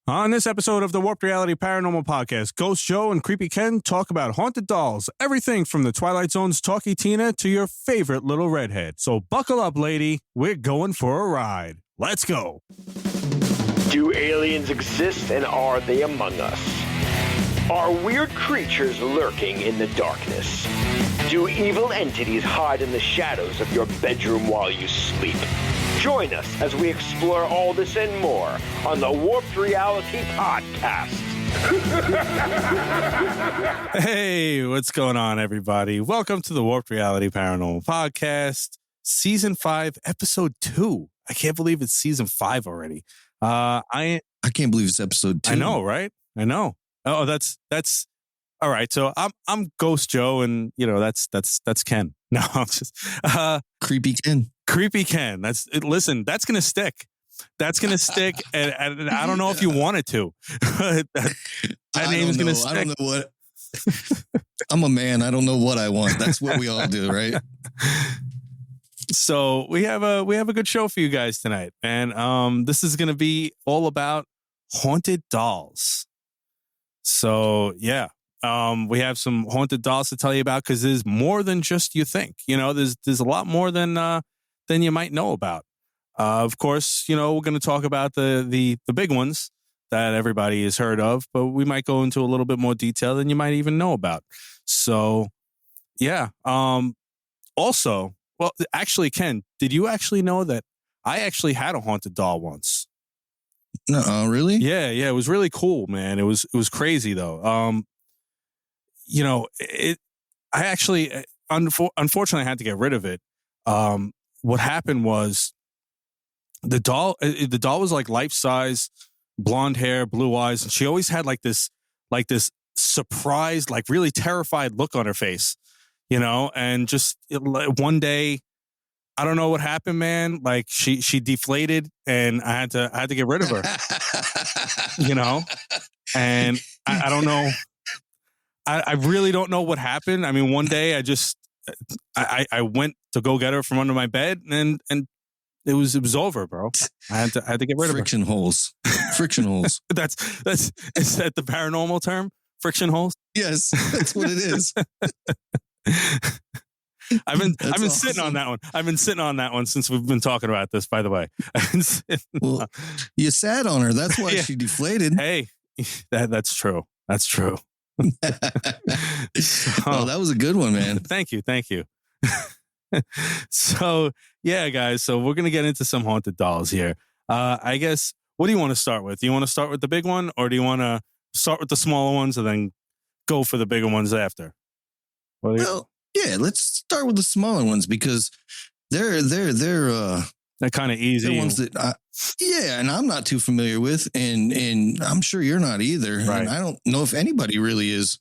On this episode of the Warped Reality Paranormal Podcast, Ghost Joe and Kreepy Ken talk about haunted dolls, everything from the Twilight Zone's Talkie Tina to your favorite little redhead. So buckle up, lady. We're going for a ride. Let's go. Do aliens exist, and are they among us? Are weird creatures lurking in the darkness? Do evil entities hide in the shadows of your bedroom while you sleep? Join us as we explore all this and more on the Warped Reality Podcast. Hey, what's going on, everybody? Welcome to the Warped Reality Paranormal Podcast, Season 5, Episode 2. I can't believe it's Season 5 already. I can't believe it's Episode 2. I know, right? I know. Oh, that's all right. So I'm Ghost Joe, and that's Ken. No, I'm just Kreepy Ken. Kreepy Ken. Listen, that's gonna stick. That's gonna stick, and I don't know if you want it to. that name's gonna stick. I don't know what. I'm a man. I don't know what I want. That's what we all do, right? So we have a good show for you guys tonight, and this is gonna be all about haunted dolls. So yeah. We have some haunted dolls to tell you about because there's more than just you think. There's a lot more than you might know about. Of course, we're going to talk about the big ones that everybody has heard of, but we might go into a little bit more detail than you might even know about. So, yeah. Also, well, actually, Ken, did you actually know that I actually had a haunted doll once? No, really? Yeah. It was really cool, man. It was crazy though. I actually, unfortunately, I had to get rid of it. What happened was the doll was like life size, blonde hair, blue eyes. And she always had like this surprised, like really terrified look on her face, and just one day, I don't know what happened, man. Like she deflated and I had to get rid of her, and I don't know. I really don't know what happened. I mean, one day I went to go get her from under my bed and it was over, bro. I had to get rid of her. Friction holes. Friction holes. Is that the paranormal term? Friction holes? Yes, that's what it is. I've been sitting on that one. I've been sitting on that one since we've been talking about this, by the way. Well, you sat on her. That's why she deflated. Hey, that's true. That's true. Well, that was a good one, man. Thank you. So, yeah, guys. So we're going to get into some haunted dolls here. I guess, what do you want to start with? Do you want to start with the big one, or do you want to start with the smaller ones and then go for the bigger ones after? Well, yeah, let's start with the smaller ones because they're kind of easy. They're ones that and I'm not too familiar with, and I'm sure you're not either. Right. And I don't know if anybody really is.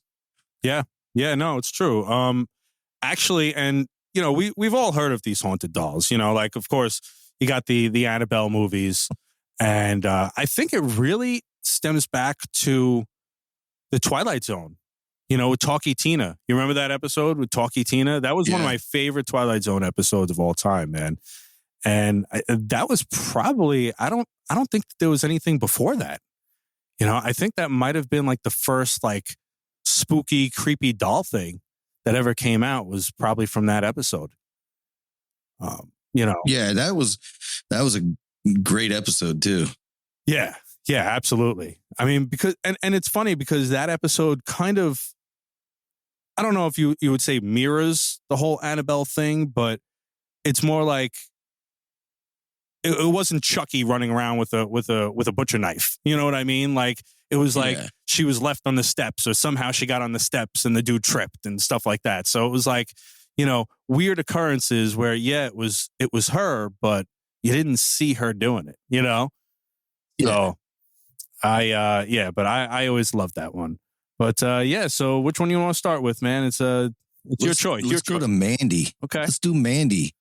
Yeah, no, it's true. Actually, and we've all heard of these haunted dolls. Like, of course, you got the Annabelle movies, and I think it really stems back to the Twilight Zone. With Talkie Tina. You remember that episode with Talkie Tina? That was one of my favorite Twilight Zone episodes of all time, man. And that was probably, I don't think that there was anything before that. I think that might have been like the first like spooky, creepy doll thing that ever came out was probably from that episode. Yeah, that was a great episode too. Yeah, absolutely. I mean, because, and it's funny because that episode kind of, I don't know if you would say mirrors the whole Annabelle thing, but it's more like, it wasn't Chucky running around with a butcher knife. You know what I mean? Like it was like she was left on the steps, or somehow she got on the steps and the dude tripped and stuff like that. So it was like, weird occurrences where it was her, but you didn't see her doing it. So but I always loved that one. But so which one you want to start with, man? It's your choice. Let's go to Mandy. Okay, let's do Mandy.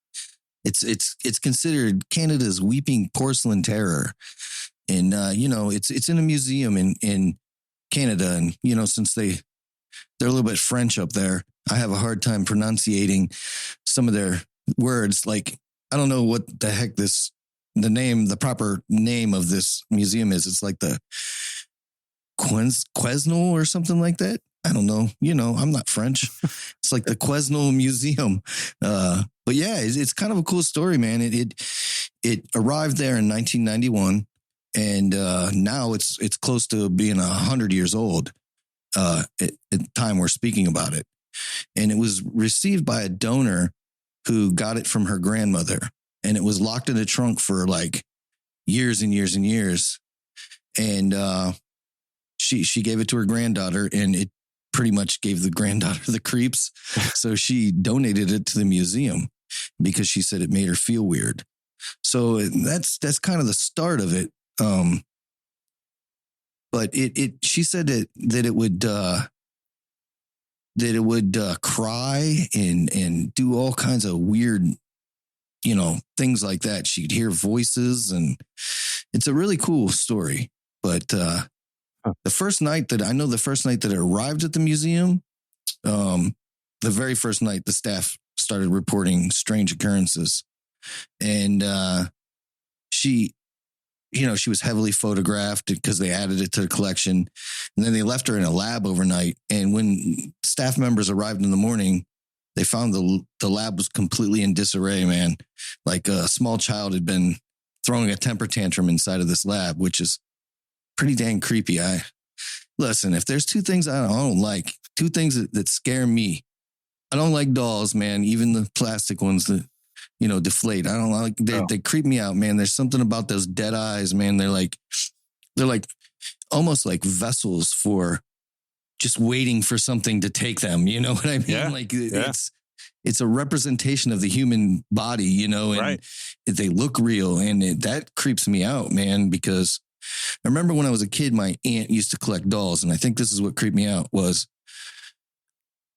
It's considered Canada's weeping porcelain terror, and it's in a museum in Canada, and since they're a little bit French up there, I have a hard time pronunciating some of their words. Like I don't know what the heck the proper name of this museum is. It's like the Quesnel or something like that. I don't know. I'm not French. It's like the Quesnel Museum. But yeah, it's kind of a cool story, man. It arrived there in 1991, and now it's close to being 100 years old at the time we're speaking about it. And it was received by a donor who got it from her grandmother, and it was locked in a trunk for like years and years and years. And she gave it to her granddaughter, and it pretty much gave the granddaughter the creeps. So she donated it to the museum because she said it made her feel weird. So that's kind of the start of it. But she said that it would cry and do all kinds of weird, things like that. She'd hear voices, and it's a really cool story. But the first night that it arrived at the museum, the very first night, the staff started reporting strange occurrences. And she was heavily photographed because they added it to the collection. And then they left her in a lab overnight. And when staff members arrived in the morning, they found the lab was completely in disarray, man. Like a small child had been throwing a temper tantrum inside of this lab, which is pretty dang creepy. Listen, if there's two things I don't like, two things that scare me. I don't like dolls, man. Even the plastic ones that, deflate. I don't like, they creep me out, man. There's something about those dead eyes, man. They're like almost like vessels for just waiting for something to take them. You know what I mean? Yeah. Like it's a representation of the human body, and right. They look real, and that creeps me out, man, because I remember when I was a kid, my aunt used to collect dolls, and I think this is what creeped me out was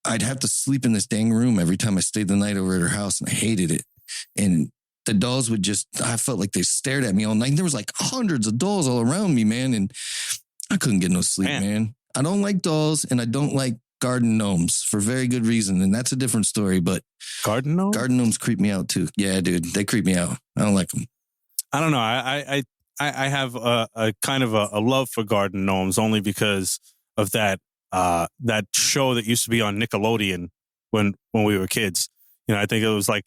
I'd have to sleep in this dang room every time I stayed the night over at her house, and I hated it. And the dolls I felt like they stared at me all night. There was like hundreds of dolls all around me, man, and I couldn't get no sleep, man. I don't like dolls, and I don't like garden gnomes for very good reason, and that's a different story, but Garden gnomes creep me out too. Yeah, dude, they creep me out. I don't like them. I don't know. I have a kind of a love for garden gnomes only because of that show that used to be on Nickelodeon when we were kids. I think it was like,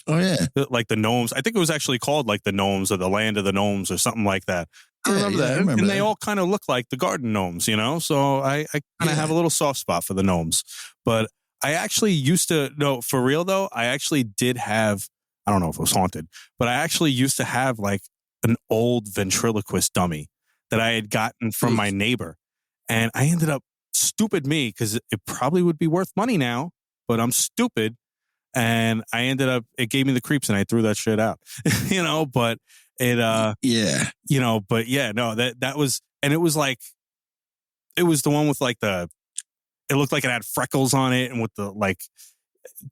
like the gnomes. I think it was actually called like the gnomes or the land of the gnomes or something like that. I remember that. And they all kind of look like the garden gnomes, So I kind of have a little soft spot for the gnomes. But I actually used to, no, for real though, I actually did have, I don't know if it was haunted, but I actually used to have like an old ventriloquist dummy that I had gotten from my neighbor. And I ended up, stupid me, because it probably would be worth money now, but I'm stupid. And I ended up, it gave me the creeps and I threw that shit out, but it, but yeah, no, that was, and it was like, it was the one with like it looked like it had freckles on it and with the, like,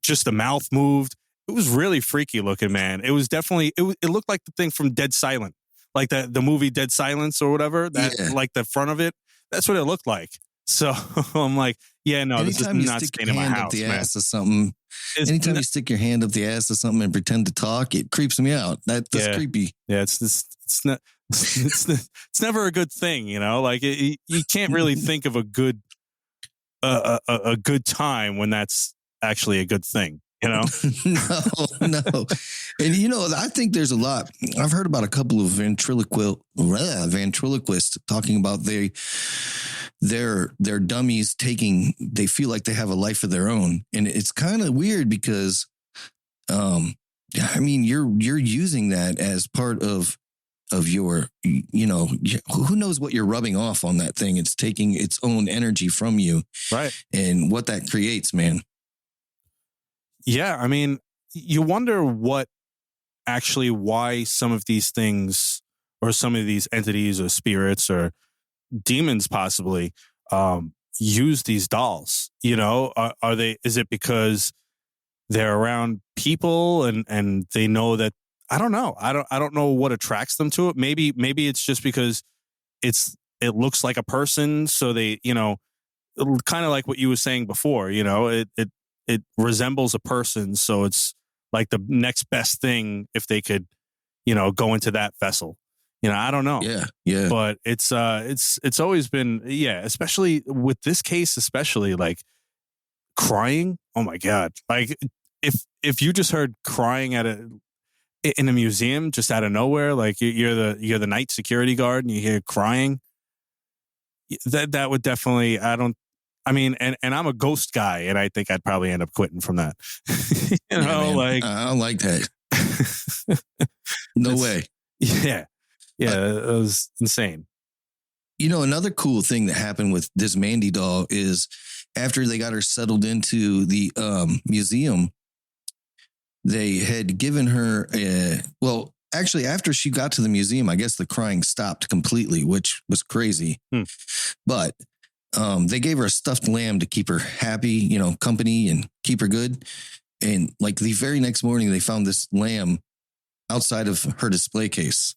just the mouth moved. It was really freaky looking, man. It was definitely, it looked like the thing from Dead Silent, like the movie Dead Silence or whatever, like the front of it. That's what it looked like. So I'm like, yeah, no, this is not staying in my house, man. Ass or something. Anytime you stick your hand up the ass of something and pretend to talk, it creeps me out. That's creepy. Yeah, it's not. It's never a good thing, Like you can't really think of a good time when that's actually a good thing. No. And I think there's a lot. I've heard about a couple of ventriloquists talking about their dummies they feel like they have a life of their own. And it's kind of weird because, you're using that as part of your, who knows what you're rubbing off on that thing. It's taking its own energy from you. Right. And what that creates, man. Yeah, you wonder why some of these things or some of these entities or spirits or demons possibly use these dolls. Are they? Is it because they're around people and they know that? I don't know. I don't know what attracts them to it. Maybe it's just because it looks like a person, so they kind of like what you were saying before. It resembles a person, so it's like the next best thing if they could, go into that vessel, I don't know. Yeah. But it's always been, especially with this case, especially like crying. Oh my God. Like if you just heard crying in a museum just out of nowhere, like you're the night security guard and you hear crying, that would definitely, and I'm a ghost guy, and I think I'd probably end up quitting from that. Like I don't like that. No way. Yeah. It was insane. Another cool thing that happened with this Mandy doll is after they got her settled into the museum, they had given her actually, after she got to the museum, I guess the crying stopped completely, which was crazy. But they gave her a stuffed lamb to keep her happy, company and keep her good. And like the very next morning, they found this lamb outside of her display case.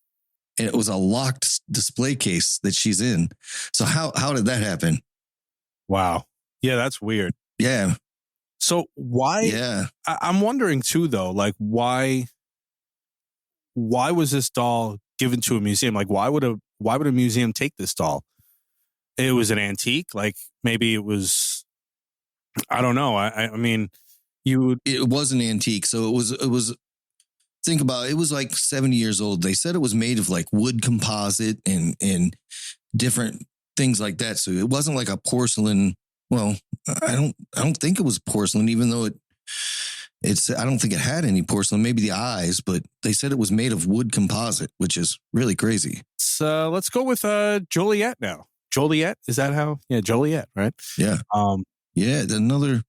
And it was a locked display case that she's in. So how did that happen? Wow. Yeah, that's weird. Yeah. So why? Yeah. I'm wondering too, though, like why was this doll given to a museum? Like why would a museum take this doll? It was an antique. Like maybe it was, I don't know. I mean, it was an antique. So it was, think about it, it was like 70 years old. They said it was made of like wood composite and different things like that. So it wasn't like a porcelain. Well, I don't think it was porcelain, even though I don't think it had any porcelain, maybe the eyes, but they said it was made of wood composite, which is really crazy. So let's go with Joliet now. Joliet, is that how? Yeah, Joliet, right? Yeah. Yeah, another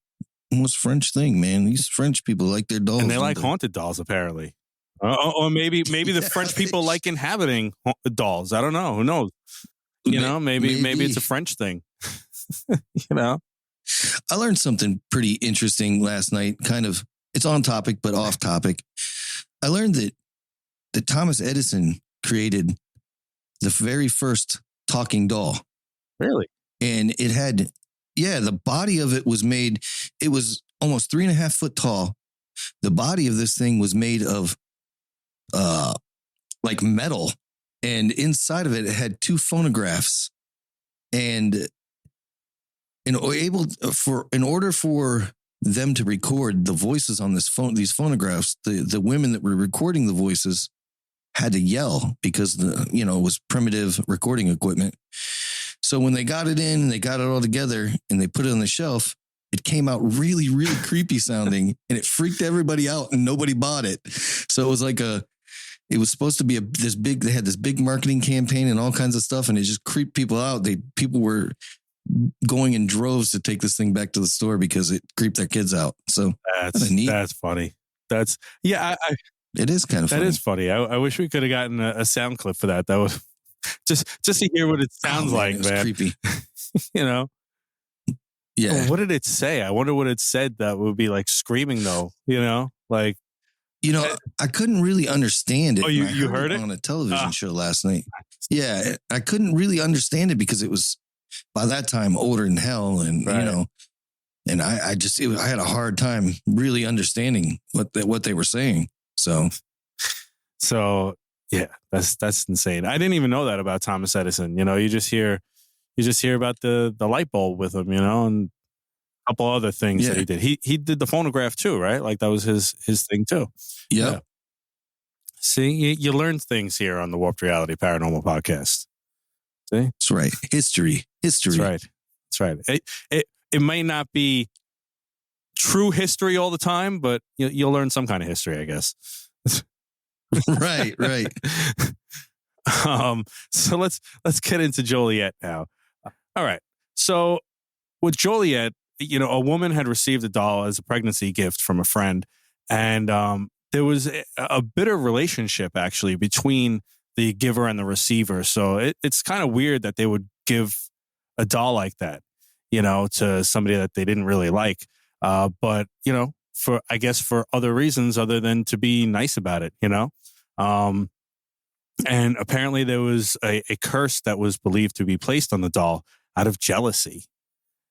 almost French thing, man. These French people like their dolls. And they like haunted dolls, apparently. Or maybe the French people like inhabiting dolls. I don't know. Who knows? Maybe it's a French thing. I learned something pretty interesting last night. Kind of, it's on topic, but off topic. I learned that Thomas Edison created the very first talking doll. Really? And it had, the body of it was made, it was almost 3.5 foot tall. The body of this thing was made of like metal, and inside of it had 2 phonographs. And in order for them to record the voices on these phonographs, the women that were recording the voices had to yell because it was primitive recording equipment. So when they got it in, they got it all together and they put it on the shelf, it came out really, really creepy sounding, and it freaked everybody out and nobody bought it. So it was like it was supposed to be they had this big marketing campaign and all kinds of stuff, and it just creeped people out. People were going in droves to take this thing back to the store because it creeped their kids out. So that's neat. That's funny. That's it is kind of funny. That is funny. I wish we could have gotten a sound clip for that. That was just to hear what it sounds like, it was man. Creepy. Yeah. Well, what did it say? I wonder what it said that would be like screaming though, like. I couldn't really understand it. Oh, you heard it on a television show last night. Yeah, I couldn't really understand it because it was by that time older than hell, and and I had a hard time really understanding what they were saying. So yeah, that's insane. I didn't even know that about Thomas Edison. You just hear about the light bulb with him, and a couple other things that he did. He did the phonograph too, right? Like that was his thing too. Yep. Yeah. See, you learn things here on the Warped Reality Paranormal Podcast. See? That's right. History. That's right. It may not be true history all the time, but you'll learn some kind of history, I guess. Right. So let's get into Joliet now. All right. So with Joliet, a woman had received a doll as a pregnancy gift from a friend, and there was a bitter relationship actually between the giver and the receiver. So it's kind of weird that they would give a doll like that, to somebody that they didn't really like. But for other reasons other than to be nice about it, and apparently there was a curse that was believed to be placed on the doll out of jealousy.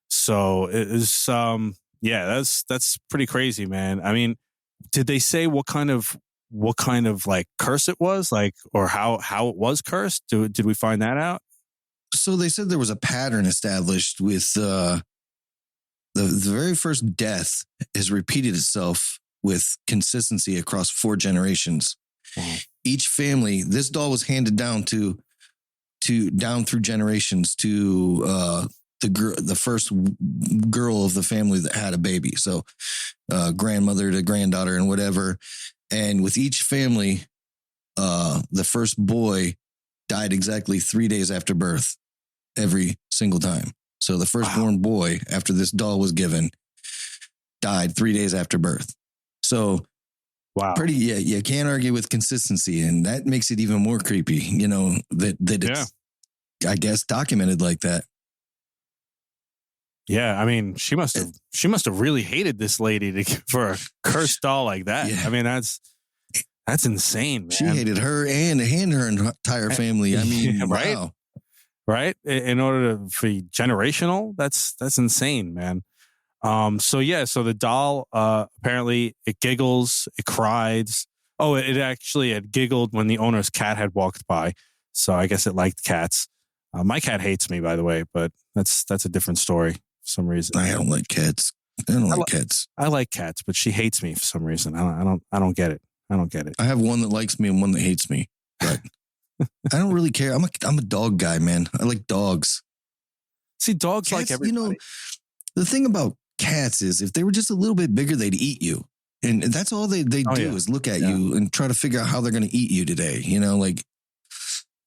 So it is, that's pretty crazy, man. I mean, did they say what kind of what kind of like curse it was, like, or how it was cursed? Did we find that out? So they said there was a pattern established with the very first death has repeated itself with consistency across 4 generations. Wow. Each family, this doll was handed down down through generations to the first girl of the family that had a baby. So grandmother to granddaughter and whatever. And with each family, the first boy died exactly 3 days after birth every single time. So the firstborn boy, after this doll was given, died 3 days after birth. So wow, you can't argue with consistency. And that makes it even more creepy, that it's, I guess, documented like that. Yeah, I mean, she must have really hated this lady for a cursed doll like that. Yeah. I mean, that's insane, man. She hated her and her entire family. I mean, right? Wow. Right? In order to be generational, that's insane, man. So the doll apparently it giggles, it cries. Oh, it actually had giggled when the owner's cat had walked by. So I guess it liked cats. My cat hates me, by the way, but that's a different story for some reason. I don't like cats. I don't like cats. I like cats, but she hates me for some reason. I don't get it. I don't get it. I have one that likes me and one that hates me, but I don't really care. I'm a dog guy, man. I like dogs. See, dogs Cats, like everybody. The thing about cats is if they were just a little bit bigger, they'd eat you. And that's all they do is look at you and try to figure out how they're going to eat you today.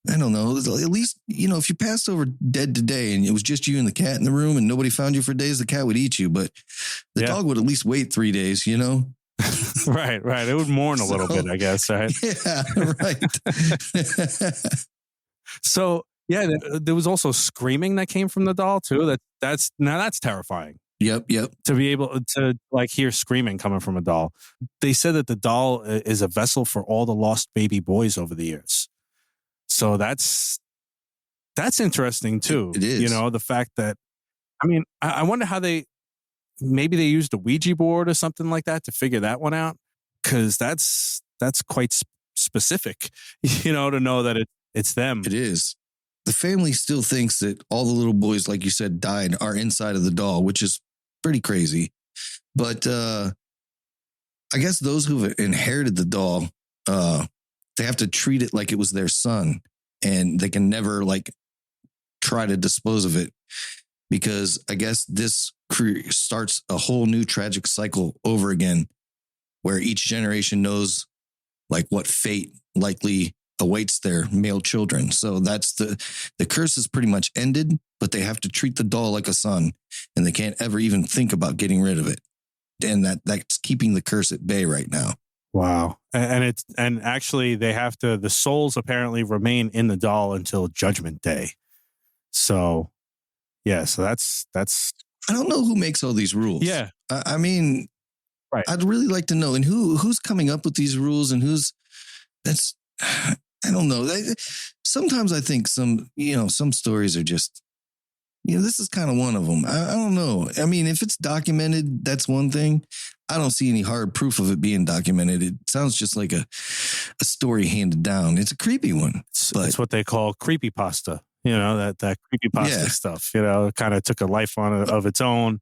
I don't know. At least, if you passed over dead today and it was just you and the cat in the room and nobody found you for days, the cat would eat you. But the dog would at least wait 3 days, Right. It would mourn a little bit, I guess, right? Yeah, right. So, there was also screaming that came from the doll, too. That's terrifying. Yep. To be able to like hear screaming coming from a doll. They said that the doll is a vessel for all the lost baby boys over the years. So that's interesting too. It is. The fact that, I mean, I wonder how maybe they used a Ouija board or something like that to figure that one out. Cause that's quite specific, to know that it's them. It is. The family still thinks that all the little boys, like you said, died are inside of the doll, which is pretty crazy. But I guess those who've inherited the doll, they have to treat it like it was their son, and they can never try to dispose of it, because I guess this starts a whole new tragic cycle over again, where each generation knows what fate likely awaits their male children. So that's the curse is pretty much ended, but they have to treat the doll like a son, and they can't ever even think about getting rid of it. And that's keeping the curse at bay right now. Wow. And actually they have to, the souls apparently remain in the doll until Judgment Day. So so that's I don't know who makes all these rules. Yeah. I mean, right. I'd really like to know, and who's coming up with these rules, and I don't know. Sometimes I think some stories are just, this is kind of one of them. I don't know. I mean, if it's documented, that's one thing. I don't see any hard proof of it being documented. It sounds just like a story handed down. It's a creepy one. It's what they call creepypasta. That creepypasta stuff, kind of took a life of its own.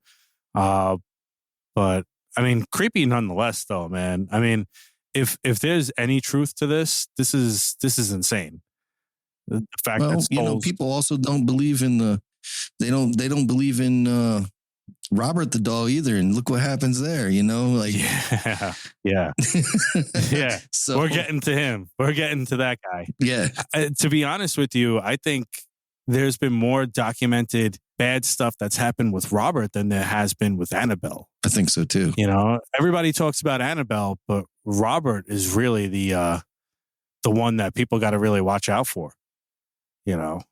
But I mean, creepy nonetheless, though, man. I mean, if there's any truth to this is insane. The fact that people also don't believe in they don't believe in Robert the doll either, and look what happens there. Yeah. Yeah. So we're getting to him. We're getting to that guy. Yeah. To be honest with you, I think there's been more documented bad stuff that's happened with Robert than there has been with Annabelle. I think so too. Everybody talks about Annabelle, but Robert is really the one that people got to really watch out for.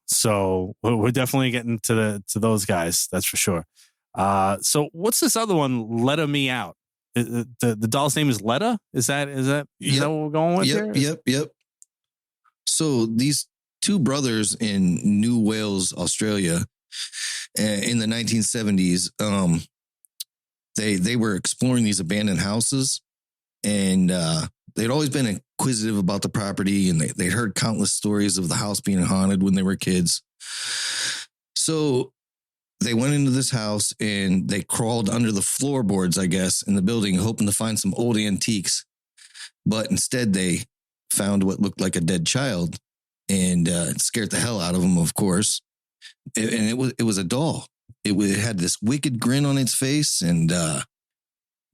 So we're definitely getting to those guys. That's for sure. So what's this other one? Letta Me Out. The doll's name is Letta. Is that what we're going with here? Yep. So these two brothers in New Wales, Australia, in the 1970s, they were exploring these abandoned houses, and they'd always been inquisitive about the property, and they'd heard countless stories of the house being haunted when they were kids. So they went into this house and they crawled under the floorboards, I guess, in the building, hoping to find some old antiques. But instead, they found what looked like a dead child, and it scared the hell out of them, of course. And it was a doll. It had this wicked grin on its face, and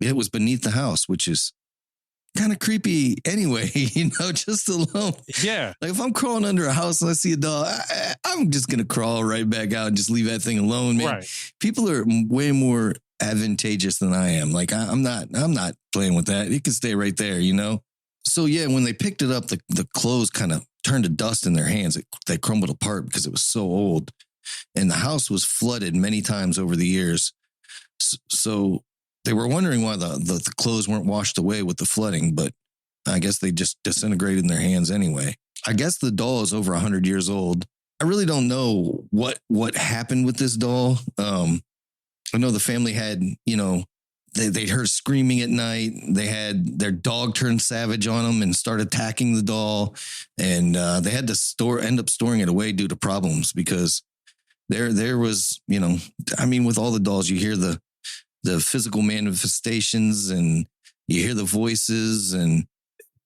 it was beneath the house, which is kind of creepy anyway, just alone. Yeah. Like if I'm crawling under a house and I see a doll, I'm just going to crawl right back out and just leave that thing alone, man. Right. People are way more advantageous than I am. Like I'm not playing with that. It can stay right there, So yeah, when they picked it up, the clothes kind of turned to dust in their hands. They crumbled apart because it was so old. And the house was flooded many times over the years. So they were wondering why the clothes weren't washed away with the flooding, but I guess they just disintegrated in their hands anyway. I guess the doll is over 100 years old. I really don't know what happened with this doll. I know the family had, they'd heard screaming at night. They had their dog turned savage on them and started attacking the doll. And they had to end up storing it away due to problems because there was, with all the dolls, you hear the physical manifestations and you hear the voices. And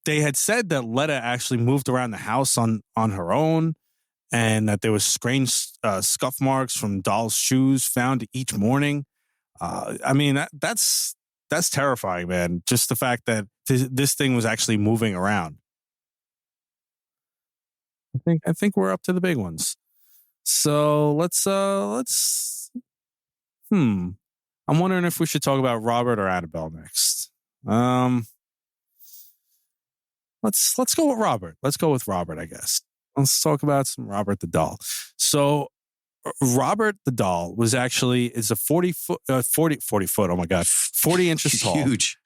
they had said that Letta actually moved around the house on her own, and that there was strange scuff marks from doll's shoes found each morning. That's terrifying, man. Just the fact that this thing was actually moving around. I think we're up to the big ones. So let's I'm wondering if we should talk about Robert or Annabelle next. Let's go with Robert. Let's go with Robert, I guess. Let's talk about some Robert the doll. So Robert the doll is a 40 foot. Oh my God. 40 inches tall. Huge.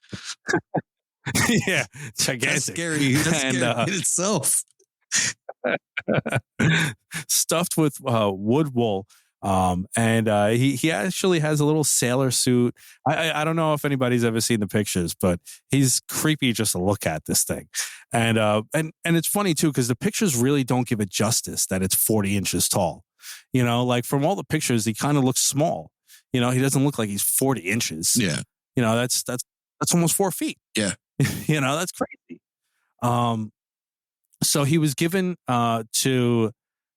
Yeah. Gigantic. That's scary. That's scary in itself. Stuffed with wood wool. He actually has a little sailor suit. I don't know if anybody's ever seen the pictures, but he's creepy just to look at this thing. And it's funny too, because the pictures really don't give it justice that it's 40 inches tall. Like from all the pictures, he kind of looks small. He doesn't look like he's 40 inches. Yeah. That's almost 4 feet. Yeah. That's crazy. So he was given to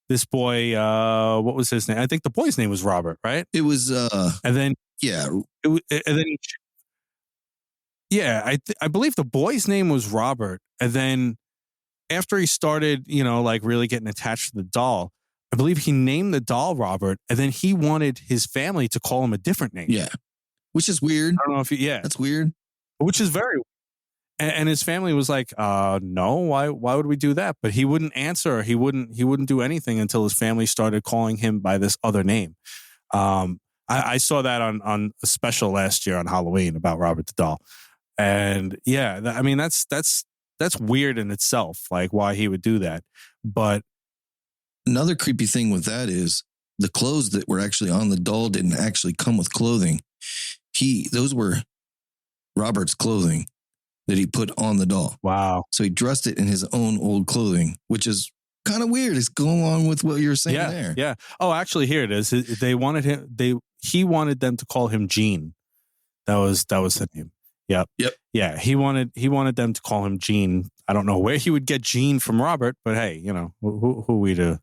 this boy, what was his name? I think the boy's name was Robert, right? It was, and then yeah. I believe the boy's name was Robert. And then after he started, really getting attached to the doll, I believe he named the doll Robert, and then he wanted his family to call him a different name. Yeah. Which is weird. I don't know if that's weird. Which is very weird. And his family was like, no, why would we do that? But he wouldn't answer. He wouldn't do anything until his family started calling him by this other name. I saw that on a special last year on Halloween about Robert the doll. And yeah, that's weird in itself, like why he would do that. But another creepy thing with that is the clothes that were actually on the doll didn't actually come with clothing. Those were Robert's clothing that he put on the doll. Wow. So he dressed it in his own old clothing, which is kind of weird. It's going along with what you're saying there. Yeah. Oh, actually, here it is. He wanted them to call him Gene. That was the name. Yep. Yeah. He wanted them to call him Gene. I don't know where he would get Gene from Robert, but hey, who are we to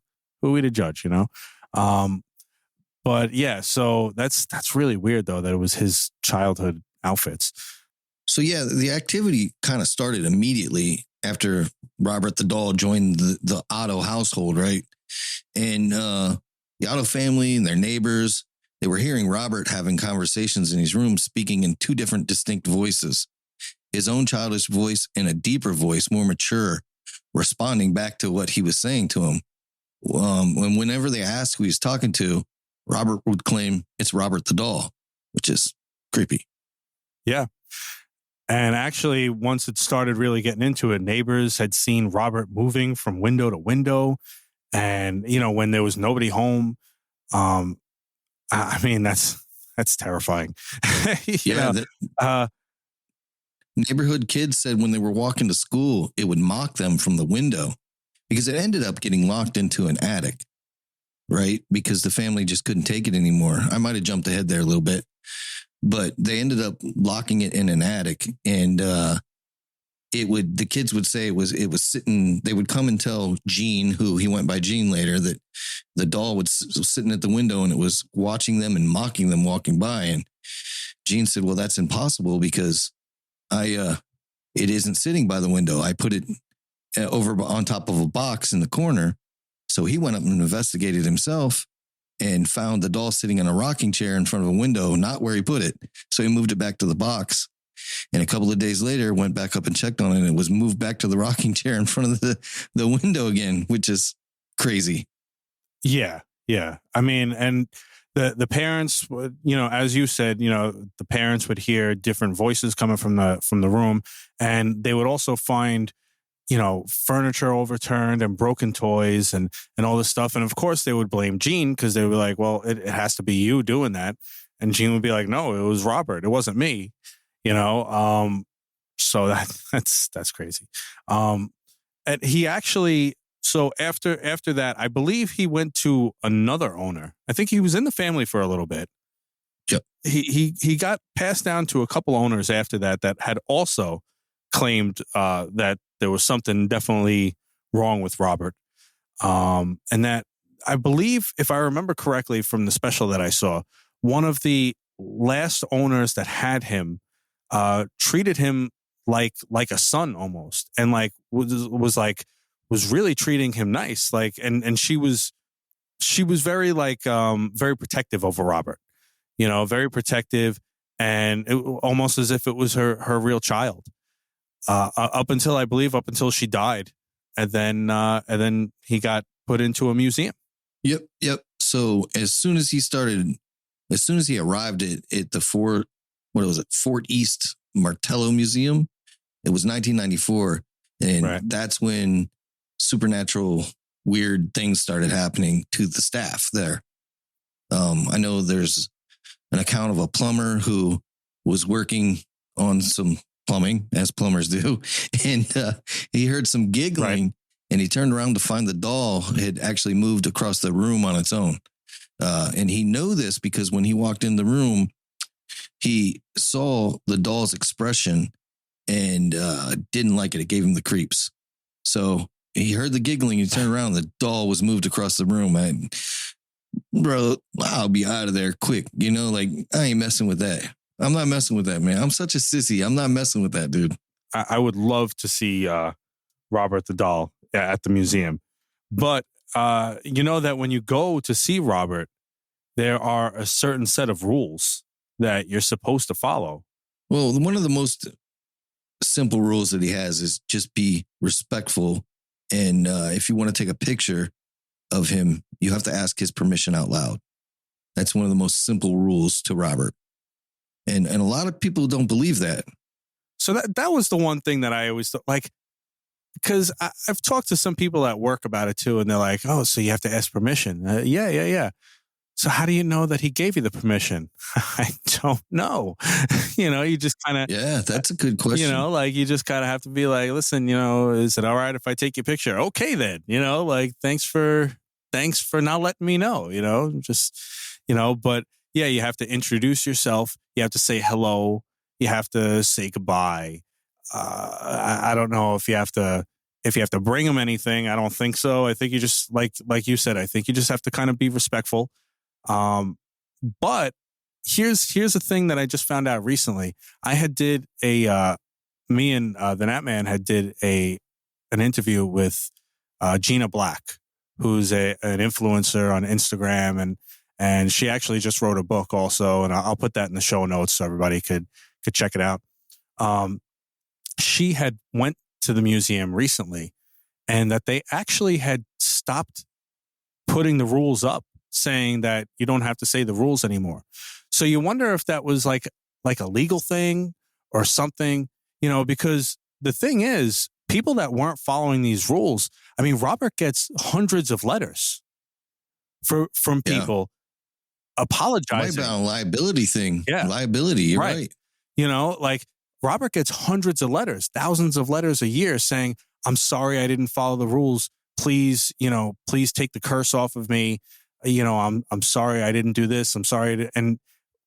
judge, But yeah, so that's really weird though, that it was his childhood outfits. So yeah, the activity kind of started immediately after Robert the doll joined the Otto household, right? And the Otto family and their neighbors, they were hearing Robert having conversations in his room, speaking in two different distinct voices. His own childish voice and a deeper voice, more mature, responding back to what he was saying to him. And whenever they asked who he was talking to, Robert would claim it's Robert the doll, which is creepy. Yeah. And actually, once it started really getting into it, neighbors had seen Robert moving from window to window. And, when there was nobody home, that's terrifying. Neighborhood kids said when they were walking to school, it would mock them from the window because it ended up getting locked into an attic, right? Because the family just couldn't take it anymore. I might have jumped ahead there a little bit, but they ended up locking it in an attic, and the kids would say it was sitting. They would come and tell Gene, who he went by Gene later, that the doll was sitting at the window and it was watching them and mocking them walking by. And Gene said, "Well, that's impossible because it isn't sitting by the window. I put it over on top of a box in the corner." So he went up and investigated himself and found the doll sitting in a rocking chair in front of a window, not where he put it. So he moved it back to the box. And a couple of days later, went back up and checked on it, and it was moved back to the rocking chair in front of the window again, which is crazy. Yeah. I mean, and the parents would, as you said, the parents would hear different voices coming from the room, and they would also find, furniture overturned and broken toys and all this stuff. And of course they would blame Gene because they were like, well, it has to be you doing that. And Gene would be like, no, it was Robert. It wasn't me, so that's crazy. And he actually, so after that, I believe he went to another owner. I think he was in the family for a little bit. Yep. He got passed down to a couple owners after that had also claimed that there was something definitely wrong with Robert. And that, I believe, if I remember correctly from the special that I saw, one of the last owners that had him treated him like a son almost, and was really treating him nice. And she was very very protective over Robert, very protective, and almost as if it was her real child. Up until she died, and then he got put into a museum. Yep. So as soon as he arrived at the Fort East Martello Museum, it was 1994, and right. That's when supernatural weird things started happening to the staff there. I know there's an account of a plumber who was working on some plumbing, as plumbers do, and he heard some giggling, right. And he turned around to find the doll had actually moved across the room on its own. And he knew this because when he walked in the room, he saw the doll's expression and didn't like it. It gave him the creeps. So he heard the giggling. He turned around. The doll was moved across the room. And, bro, I'll be out of there quick. I ain't messing with that. I'm not messing with that, man. I'm such a sissy. I'm not messing with that, dude. I would love to see Robert the doll at the museum. But that when you go to see Robert, there are a certain set of rules that you're supposed to follow. Well, one of the most simple rules that he has is just be respectful. And if you want to take a picture of him, you have to ask his permission out loud. That's one of the most simple rules to Robert. And a lot of people don't believe that. So that was the one thing that I always thought, because I've talked to some people at work about it too, and they're like, "Oh, so you have to ask permission?" Yeah. So how do you know that he gave you the permission? I don't know. You just kind of... Yeah, that's a good question. You just kind of have to be like, listen, is it all right if I take your picture? Okay, then, thanks for not letting me know, but yeah, you have to introduce yourself. You have to say hello. You have to say goodbye. I don't know if you have to bring them anything. I don't think so. I think you just, like you said, I think you just have to kind of be respectful. But here's the thing that I just found out recently. I had did me and the Natman had did an interview with Gina Black, who's an influencer on Instagram, and she actually just wrote a book also, and I'll put that in the show notes so everybody could check it out. She had went to the museum recently, and that they actually had stopped putting the rules up, saying that you don't have to say the rules anymore. So you wonder if that was like a legal thing or something, because the thing is, people that weren't following these rules, I mean, Robert gets hundreds of letters from people apologizing. Right about a liability thing. Yeah. Liability, you're right. Robert gets hundreds of letters, thousands of letters a year saying, I'm sorry I didn't follow the rules. Please, please take the curse off of me. I'm sorry I didn't do this. I'm sorry. And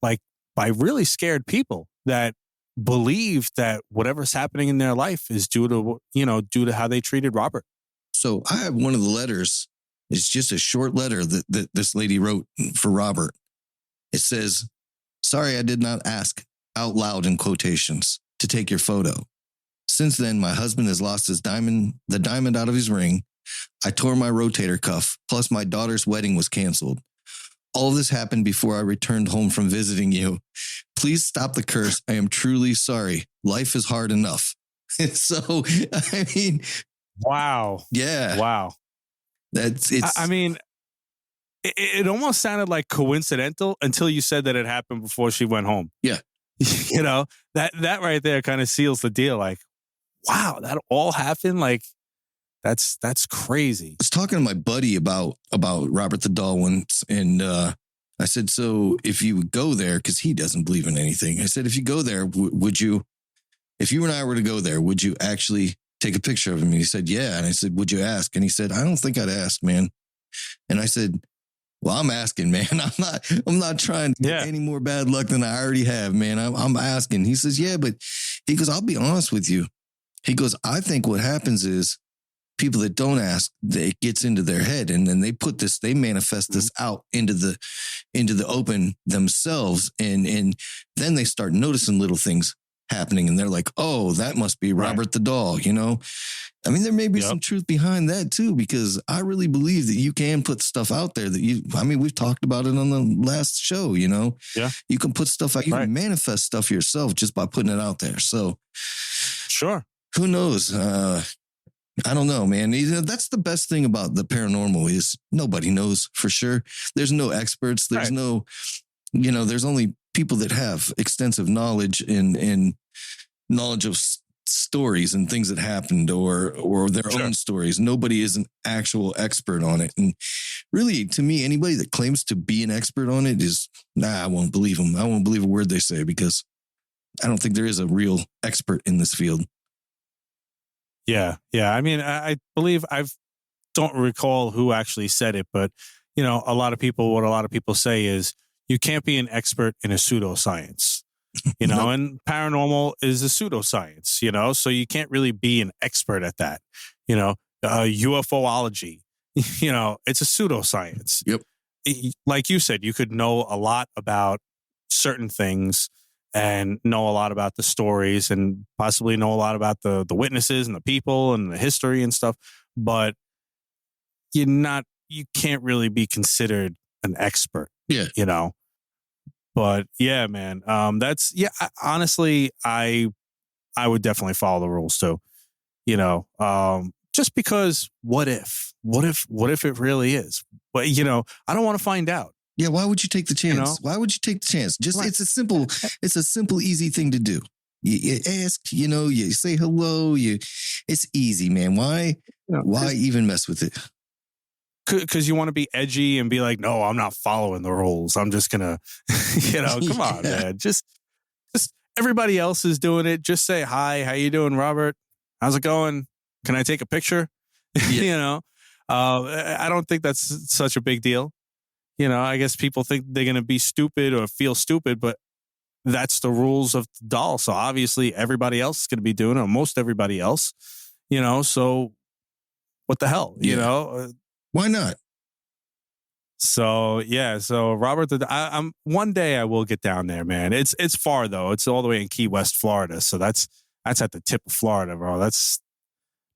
like by really scared people that believe that whatever's happening in their life is due to how they treated Robert. So I have one of the letters. It's just a short letter that this lady wrote for Robert. It says, sorry, I did not ask out loud in quotations to take your photo. Since then, my husband has lost the diamond out of his ring. I tore my rotator cuff. Plus my daughter's wedding was canceled. All of this happened before I returned home from visiting you. Please stop the curse. I am truly sorry. Life is hard enough. So, I mean, wow. Yeah. Wow. It almost sounded like coincidental until you said that it happened before she went home. Yeah. That right there kind of seals the deal. Like, wow, that all happened. Like, that's crazy. I was talking to my buddy about Robert the Doll once, and I said, so if you would go there, because he doesn't believe in anything. I said, if you go there, would you, if you and I were to go there, would you actually take a picture of him? And he said, yeah. And I said, would you ask? And he said, I don't think I'd ask, man. And I said, well, I'm asking, man. I'm not trying to get any more bad luck than I already have, man. I'm asking. He says, yeah, but he goes, I'll be honest with you. He goes, I think what happens is people that don't ask, it gets into their head, and then they manifest this out into the open themselves. And then they start noticing little things happening, and they're like, oh, that must be Robert the Doll, I mean, there may be some truth behind that too, because I really believe that you can put stuff out there that we've talked about it on the last show, Yeah. You can put stuff out, you can manifest stuff yourself just by putting it out there. So sure. Who knows? I don't know, man. That's the best thing about the paranormal is nobody knows for sure. There's no experts. There's no, there's only people that have extensive knowledge and knowledge of stories and things that happened or their own stories. Nobody is an actual expert on it. And really, to me, anybody that claims to be an expert on it is, I won't believe them. I won't believe a word they say, because I don't think there is a real expert in this field. Yeah. Yeah. I mean, I believe don't recall who actually said it, but what a lot of people say is you can't be an expert in a pseudoscience, and paranormal is a pseudoscience, so you can't really be an expert at that, UFOlogy, it's a pseudoscience. Yep. Like you said, you could know a lot about certain things and know a lot about the stories and possibly know a lot about the witnesses and the people and the history and stuff, but you can't really be considered an expert. Yeah. But yeah, man, honestly, I would definitely follow the rules too, just because what if it really is? But, I don't want to find out. Yeah, why would you take the chance? Why would you take the chance? Just it's a simple, easy thing to do. You ask, you say hello. It's easy, man. Why even mess with it? Because you want to be edgy and be like, no, I'm not following the rules. I'm just gonna, come on, man. Just everybody else is doing it. Just say hi. How you doing, Robert? How's it going? Can I take a picture? Yeah. I don't think that's such a big deal. I guess people think they're going to be stupid or feel stupid, but that's the rules of the doll. So obviously everybody else is going to be doing it, or most everybody else, so what the hell, Why not? So, yeah. So Robert, I'm one day I will get down there, man. It's far though. It's all the way in Key West, Florida. So that's at the tip of Florida, bro. That's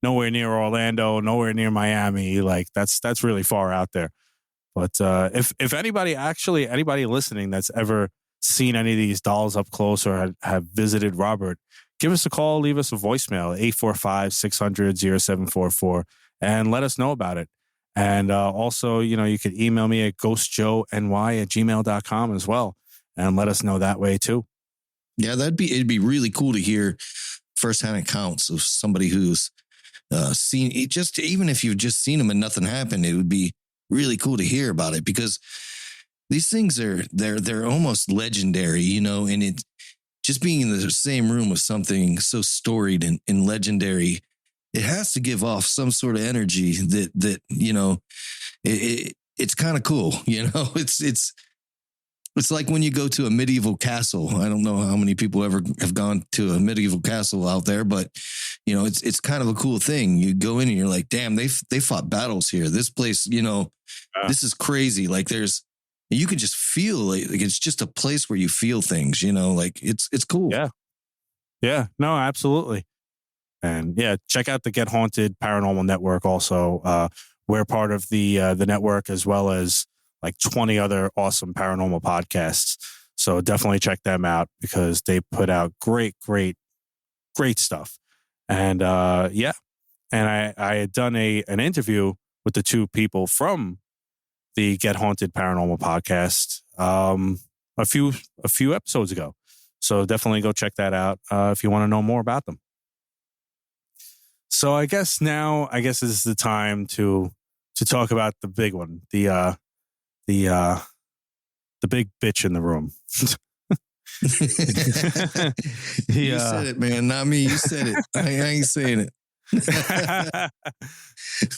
nowhere near Orlando, nowhere near Miami. Like that's really far out there. But if anybody listening that's ever seen any of these dolls up close or have visited Robert, give us a call, leave us a voicemail, 845-600-0744, and let us know about it. And also, you could email me at ghostjoeny@gmail.com as well, and let us know that way too. Yeah, it'd be really cool to hear firsthand accounts of somebody who's seen it. Just even if you've just seen them and nothing happened, it would be really cool to hear about it, because these things they're almost legendary, and just being in the same room with something so storied and legendary, it has to give off some sort of energy that it's kind of cool. It's like when you go to a medieval castle. I don't know how many people ever have gone to a medieval castle out there, but it's kind of a cool thing. You go in and you're like, damn, they fought battles here. This place, this is crazy. Like you can just feel like it's just a place where you feel things, like it's cool. Yeah. Yeah, no, absolutely. And yeah, check out the Get Haunted Paranormal Network. Also, we're part of the network, as well as like 20 other awesome paranormal podcasts. So definitely check them out because they put out great stuff. And and I had done an interview with the two people from the Get Haunted Paranormal Podcast a few episodes ago. So definitely go check that out if you want to know more about them. So I guess this is the time to talk about the big one, the big bitch in the room. You said it, man, not me. You said it. I ain't saying it.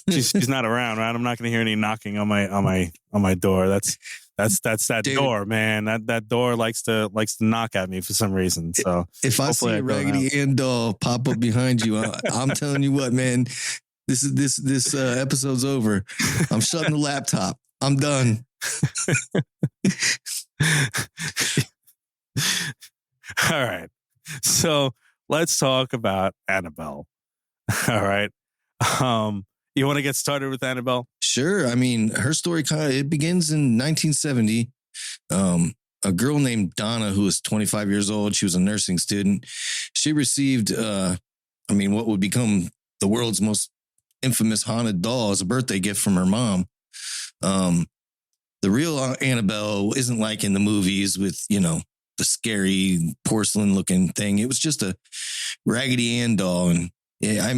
She's not around, right? I'm not going to hear any knocking on my door. That's that Dude, door, man. That door likes to knock at me for some reason. So if I see a Raggedy Ann doll pop up behind you, I'm telling you what, man. This episode's over. I'm shutting the laptop. I'm done. All right. So let's talk about Annabelle. All right. You want to get started with Annabelle? Sure. I mean, her story it begins in 1970. A girl named Donna, who was 25 years old, she was a nursing student. She received, what would become the world's most infamous haunted doll as a birthday gift from her mom. The real Annabelle isn't like in the movies with, the scary porcelain looking thing. It was just a Raggedy Ann doll. And I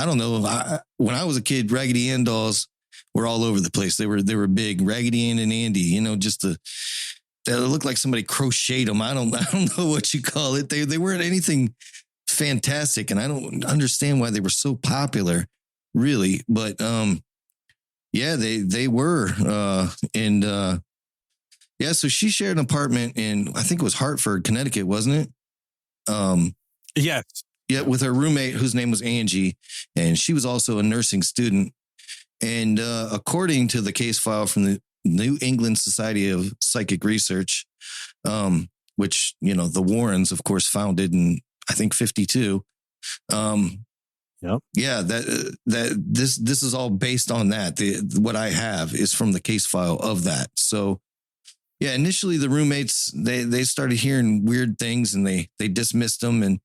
don't know. When I was a kid, Raggedy Ann dolls were all over the place. They were big. Raggedy Ann and Andy, they looked like somebody crocheted them. I don't know what you call it. They weren't anything fantastic, and I don't understand why they were so popular, really. But they were. So she shared an apartment in, I think it was Hartford, Connecticut, wasn't it? Yes. Yeah, with her roommate, whose name was Angie, and she was also a nursing student. And according to the case file from the New England Society of Psychic Research, which, the Warrens, of course, founded in, I think, 52. Yep. Yeah, that this is all based on that. What I have is from the case file of that. So, yeah, initially the roommates, they started hearing weird things and they dismissed them. And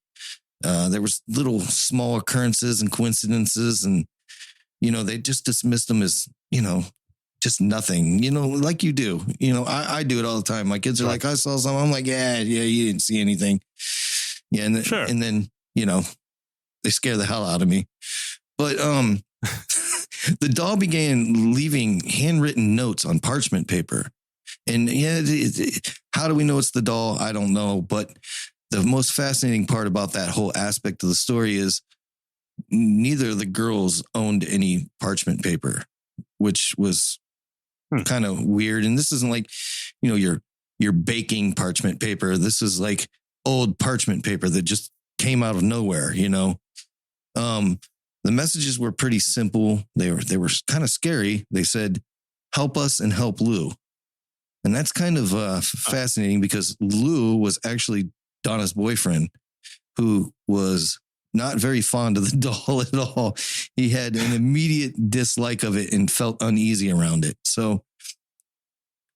there was little small occurrences and coincidences, and they just dismissed them as just nothing. Like you do. I do it all the time. My kids are like, I saw something. I'm like, yeah, you didn't see anything. Yeah, and then they scare the hell out of me. But the doll began leaving handwritten notes on parchment paper. And how do we know it's the doll? I don't know, but the most fascinating part about that whole aspect of the story is neither of the girls owned any parchment paper, which was kind of weird. And this isn't like, your baking parchment paper. This is like old parchment paper that just came out of nowhere, The messages were pretty simple. They were kind of scary. They said, "Help us and help Lou." And that's kind of fascinating because Lou was actually Donna's boyfriend, who was not very fond of the doll at all. He had an immediate dislike of it and felt uneasy around it. So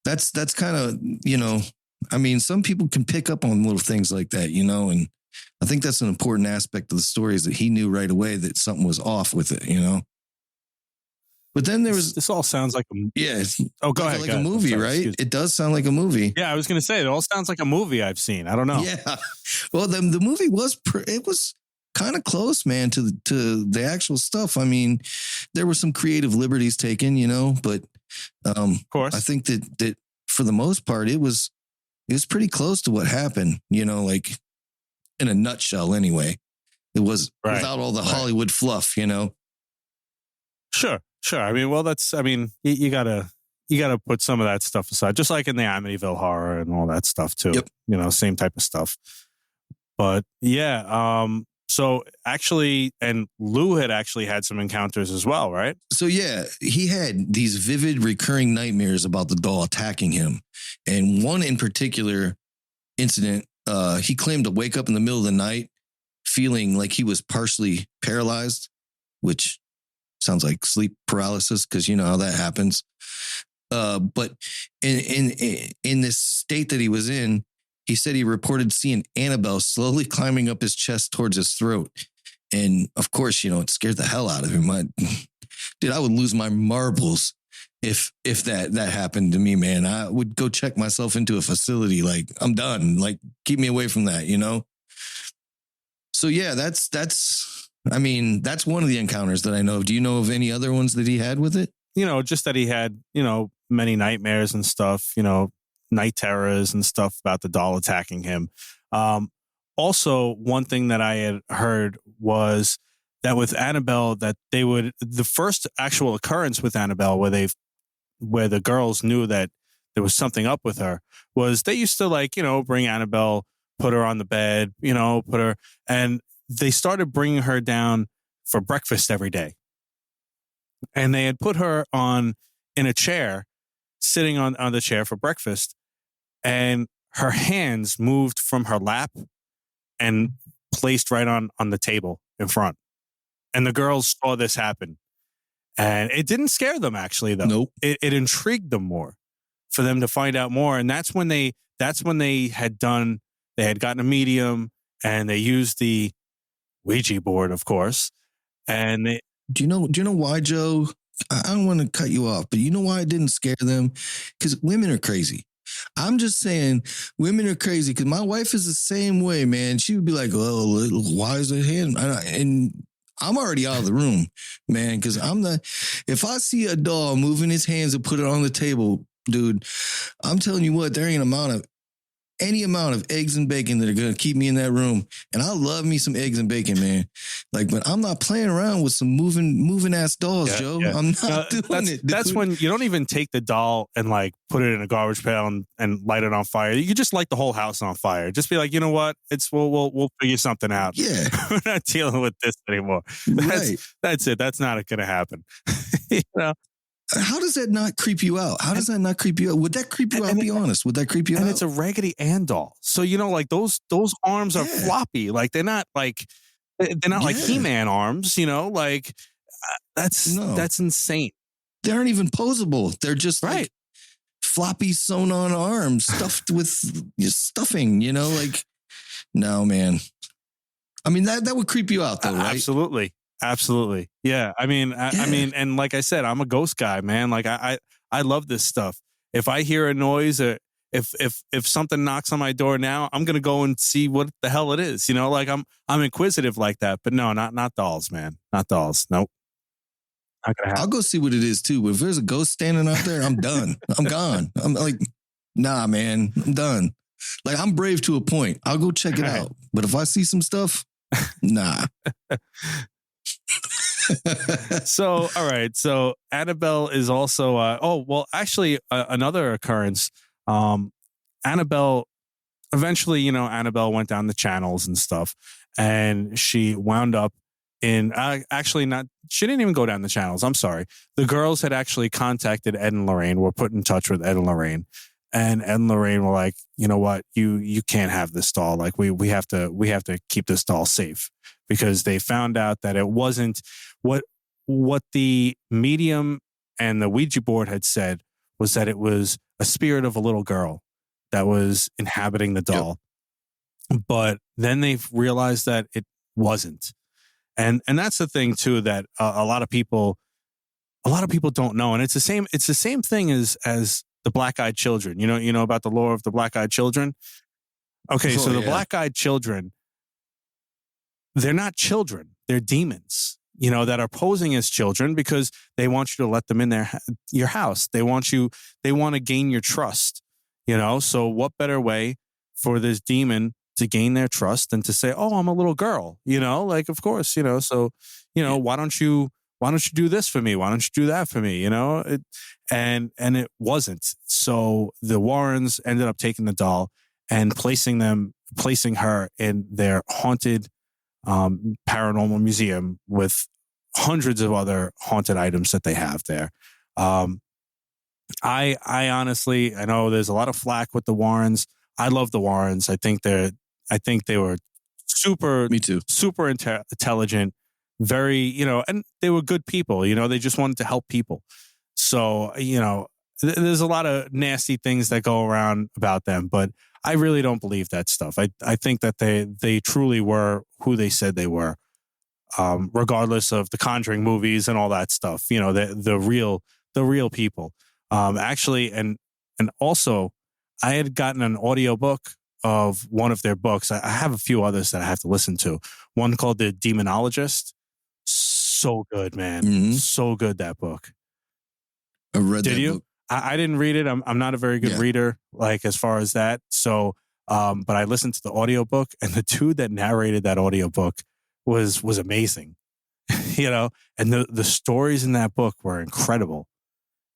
that's kind of, some people can pick up on little things like that, and I think that's an important aspect of the story is that he knew right away that something was off with it, But then there was... This all sounds like a... Oh, go ahead. Like a movie, right? It does sound like a movie. Yeah, I was going to say, it all sounds like a movie I've seen. I don't know. Yeah. Well, the movie was... It was kind of close, man, to the actual stuff. There were some creative liberties taken, but of course, I think that for the most part, it was pretty close to what happened. Like in a nutshell anyway. It was Right. without all the Hollywood fluff, you know? Sure. I mean, well, you gotta put some of that stuff aside, just like in the Amityville horror and all that stuff too. Yep. You know, same type of stuff. But yeah, so actually, and Lou had actually had some encounters as well, right? So yeah, he had these vivid recurring nightmares about the doll attacking him. And one in particular incident, he claimed to wake up in the middle of the night feeling like he was partially paralyzed, which sounds like sleep paralysis because you know how that happens. But in this state that he was in, he said he reported seeing Annabelle slowly climbing up his chest towards his throat. And of course, you know, it scared the hell out of him. I would lose my marbles if that happened to me, man. I would go check myself into a facility. Like, I'm done. Like, keep me away from that, you know? So yeah, that's one of the encounters that I know of. Do you know of any other ones that he had with it? You know, just that he had, you know, many nightmares and stuff, you know, night terrors and stuff about the doll attacking him. Also, one thing that I had heard was that with Annabelle, that the first actual occurrence with Annabelle where the girls knew that there was something up with her was they used to, like, you know, bring Annabelle, put her on the bed, you know, and they started bringing her down for breakfast every day. And they had put her in a chair, sitting on the chair for breakfast. And her hands moved from her lap and placed right on the table in front. And the girls saw this happen. And it didn't scare them, actually, though. Nope. It intrigued them more for them to find out more. And that's when they had gotten a medium and they used the Ouija board, of course. And Do you know why, Joe? I don't want to cut you off, but you know why it didn't scare them? Because women are crazy. I'm just saying women are crazy because my wife is the same way, man. She would be like, oh, why is it hand? And I'm already out of the room, man, because if I see a doll moving his hands and put it on the table, dude, I'm telling you what, there ain't any amount of eggs and bacon that are going to keep me in that room. And I love me some eggs and bacon, man. Like, but I'm not playing around with some moving ass dolls, Joe. Yeah. I'm not doing it. Dude. That's when you don't even take the doll and like put it in a garbage pail and light it on fire. You just light the whole house on fire. Just be like, you know what? We'll figure something out. Yeah. We're not dealing with this anymore. That's it. That's not going to happen. You know? How does that not creep you out? How does that not creep you out? Would that creep you out? Be honest. Would that creep you out? And it's a Raggedy Ann doll. So, you know, like those arms are floppy. Like they're not like He-Man arms, you know, like that's insane. They aren't even posable. They're just like floppy sewn on arms stuffed with stuffing, you know, like, no, man. I mean, that would creep you out though, right? Absolutely. Yeah. I mean, and like I said, I'm a ghost guy, man. Like I love this stuff. If I hear a noise or if something knocks on my door now, I'm going to go and see what the hell it is. You know, like I'm inquisitive like that, but no, not dolls, man. Not dolls. Nope. Not gonna happen. I'll go see what it is too. But if there's a ghost standing out there, I'm done. I'm gone. I'm like, nah, man, I'm done. Like, I'm brave to a point. I'll go check it out. But if I see some stuff, nah. So, all right. So Annabelle is also, another occurrence. Annabelle, eventually, you know, Annabelle went down the channels and stuff, and she wound up in, she didn't even go down the channels. I'm sorry. The girls had actually contacted Ed and Lorraine, were put in touch with Ed and Lorraine. And Ed and Lorraine were like, you know what, you can't have this doll. Like we have to keep this doll safe, because they found out that it wasn't what the medium and the Ouija board had said was that it was a spirit of a little girl that was inhabiting the doll. Yep. But then they realized that it wasn't. And that's the thing too, that a lot of people don't know. And it's the same thing as the black-eyed children. You know about the lore of the black-eyed children? Okay, so the black-eyed children, they're not children. They're demons, you know, that are posing as children because they want you to let them in your house. They want to gain your trust, you know? So what better way for this demon to gain their trust and to say, oh, I'm a little girl, like, of course, so, why don't you do this for me? Why don't you do that for me? And it wasn't. So the Warrens ended up taking the doll and placing her in their haunted paranormal museum with hundreds of other haunted items that they have there. I honestly, I know there's a lot of flack with the Warrens. I love the Warrens. I think they were super, Me too. super intelligent, very, and they were good people, they just wanted to help people. So, there's a lot of nasty things that go around about them, but I really don't believe that stuff. I think that they truly were who they said they were, regardless of the Conjuring movies and all that stuff, the real people. Actually, and also I had gotten an audiobook of one of their books. I have a few others that I have to listen to. One called The Demonologist. So good, man. Mhm. So good, that book. I read Did that you? book. I didn't read it. I'm not a very good Yeah. reader, like as far as that. So, but I listened to the audiobook, and the dude that narrated that audiobook was amazing. And the stories in that book were incredible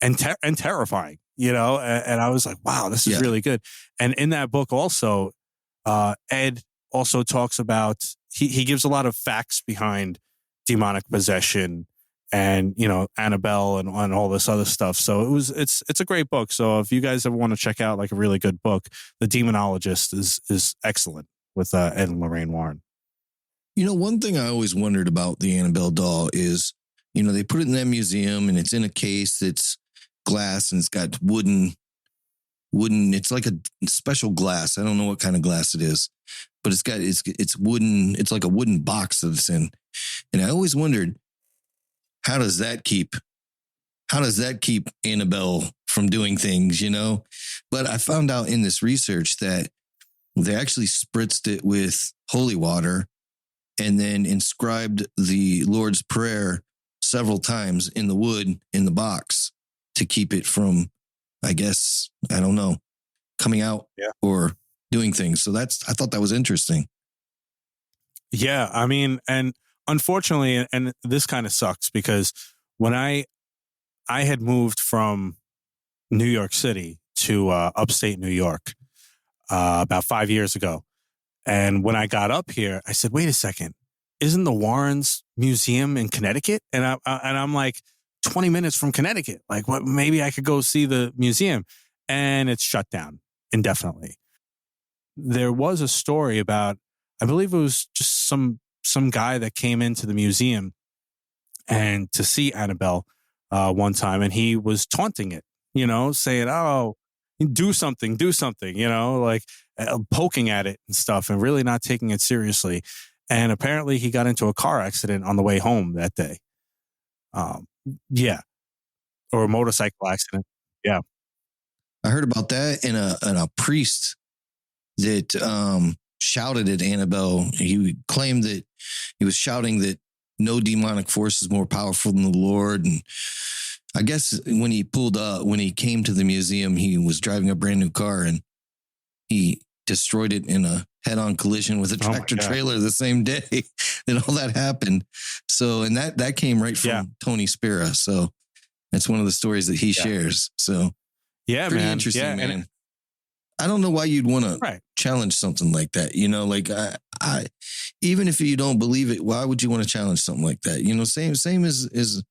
and terrifying, and I was like, wow, this is Yeah. really good. And in that book also, Ed also talks about, he gives a lot of facts behind demonic possession and, Annabelle and all this other stuff. So it's a great book. So if you guys ever want to check out like a really good book, The Demonologist is excellent with Ed and Lorraine Warren. One thing I always wondered about the Annabelle doll is, they put it in that museum and it's in a case that's glass and it's got wooden, it's like a special glass. I don't know what kind of glass it is, but it's wooden. It's like a wooden box that it's in. And I always wondered, how does that keep Annabelle from doing things, But I found out in this research that they actually spritzed it with holy water and then inscribed the Lord's Prayer several times in the wood in the box to keep it from, I guess, I don't know, coming out or doing things. So I thought that was interesting. Yeah, I mean, and unfortunately, and this kind of sucks because when I had moved from New York City to upstate New York about 5 years ago, and when I got up here, I said, "Wait a second, isn't the Warrens Museum in Connecticut?" And I'm like, 20 minutes from Connecticut. Like, what? Maybe I could go see the museum, and it's shut down indefinitely. There was a story about, I believe it was just some guy that came into the museum and to see Annabelle one time, and he was taunting it, saying, "Oh, do something," like poking at it and stuff, and really not taking it seriously. And apparently, he got into a car accident on the way home that day. Or a motorcycle accident. Yeah. I heard about that, and a priest that shouted at Annabelle. He claimed that he was shouting that no demonic force is more powerful than the Lord. And I guess when he came to the museum, he was driving a brand new car and he destroyed it in a head-on collision with a tractor trailer the same day that all that happened. So, and that came right from Tony Spira. So that's one of the stories that he shares. So yeah, pretty man. interesting, Yeah, man. and I don't know why you'd want to challenge something like that. Like I, even if you don't believe it, why would you want to challenge something like that? Same as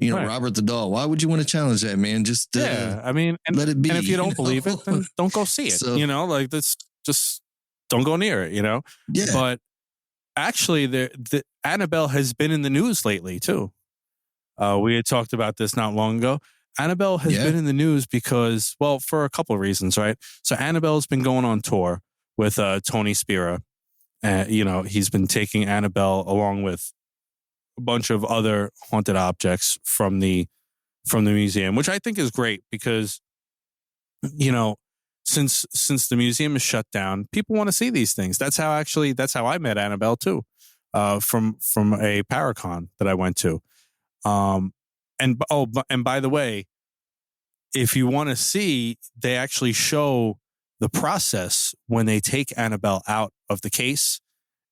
Robert the Doll. Why would you want to challenge that, man? Just I mean, and, let it be. And if you don't believe it, then don't go see it. So, like that's just don't go near it. Yeah. But actually, the Annabelle has been in the news lately too. We had talked about this not long ago. Annabelle has been in the news because, well, for a couple of reasons, right? So Annabelle's been going on tour with Tony Spira. He's been taking Annabelle along with a bunch of other haunted objects from the museum, which I think is great because, since the museum is shut down, people want to see these things. That's how I met Annabelle too, from a Paracon that I went to. And by the way, if you want to see, they actually show the process when they take Annabelle out of the case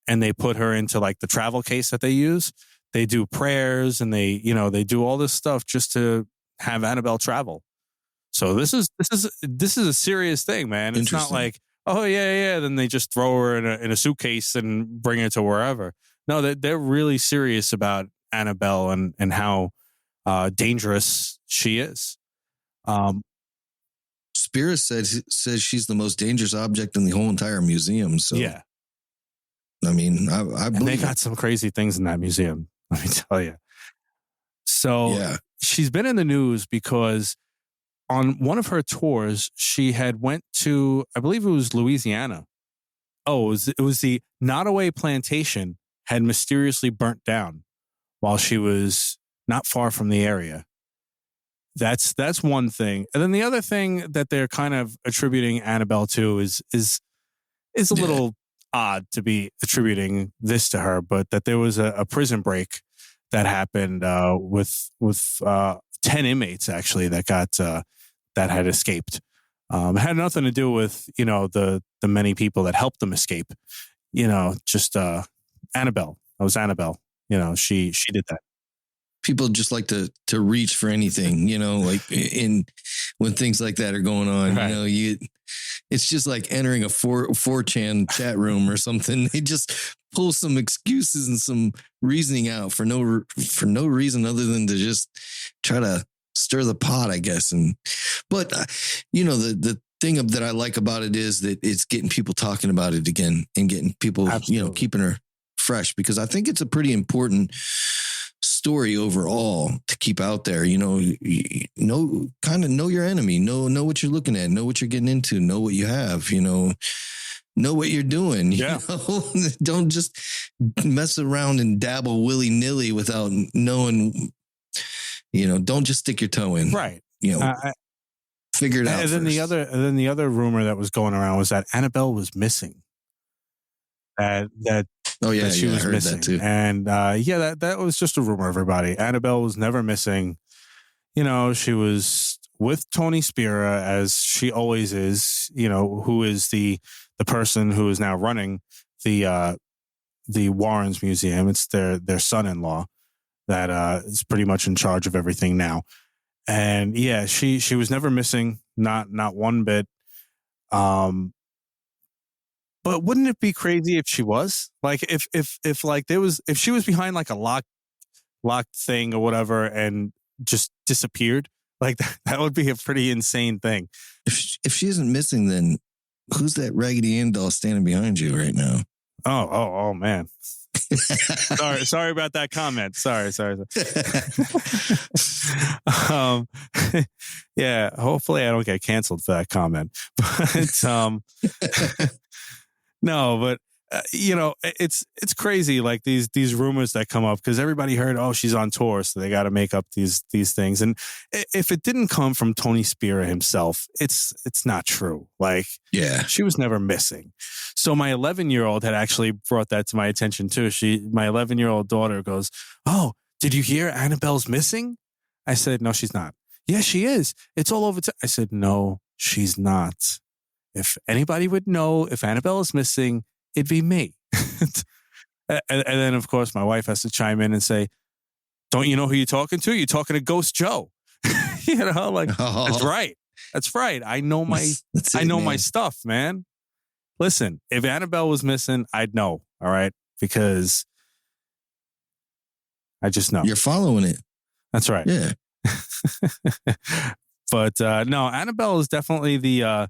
and they put her into like the travel case that they use, they do prayers and they do all this stuff just to have Annabelle travel. So this is a serious thing, man. It's not like, oh yeah. Then they just throw her in a suitcase and bring her to wherever. No, they're really serious about Annabelle and how dangerous she is. Spirit says she's the most dangerous object in the whole entire museum. So yeah, I mean, I believe and they got some crazy things in that museum. Let me tell you. So yeah. She's been in the news because on one of her tours, she had went to, I believe it was Louisiana. Oh, it was the Nottoway plantation had mysteriously burnt down while she was not far from the area. That's one thing. And then the other thing that they're kind of attributing Annabelle to is a little odd to be attributing this to her, but that there was a prison break that happened with 10 inmates actually that got that had escaped. It had nothing to do with the many people that helped them escape. Just Annabelle. That was Annabelle. She did that. People just like to reach for anything, like when things like that are going on, right. It's just like entering a 4chan chat room or something. They just pull some excuses and some reasoning out for no reason other than to just try to stir the pot, I guess. But the thing that I like about it is that it's getting people talking about it again and getting people, Absolutely. Keeping her fresh, because I think it's a pretty important story overall to keep out there. Kind of know your enemy, know what you're looking at, know what you're getting into, know what you have, know what you're doing. Yeah. Don't just mess around and dabble willy-nilly without knowing, don't just stick your toe in. Right. Figure it out. And then the other rumor that was going around was that Annabelle was missing. That she was missing. That too. And that was just a rumor, everybody. Annabelle was never missing. She was with Tony Spira, as she always is, who is the person who is now running the Warrens Museum. It's their son-in-law that is pretty much in charge of everything now. And yeah, she was never missing, not one bit. But wouldn't it be crazy if she was? Like if she was behind like a locked thing or whatever and just disappeared, like that would be a pretty insane thing. If she isn't missing, then who's that Raggedy Ann doll standing behind you right now? Oh man. sorry about that comment. Sorry. Yeah, hopefully I don't get canceled for that comment. But no, but it's crazy, like these rumors that come up because everybody heard, oh, she's on tour, so they got to make up these things. And if it didn't come from Tony Spira himself, it's not true. Like, yeah, she was never missing. So my 11-year-old had actually brought that to my attention too. My 11-year-old daughter goes, "Oh, did you hear Annabelle's missing?" I said, "No, she's not." "Yeah, she is. It's all over." I said, "No, she's not. If anybody would know if Annabelle is missing, it'd be me." And then, of course, my wife has to chime in and say, "Don't you know who you're talking to? You're talking to Ghost Joe." That's right. That's right. I know my stuff, man. Listen, if Annabelle was missing, I'd know. All right, because I just know. You're following it. That's right. Yeah. But no, Annabelle is definitely the. I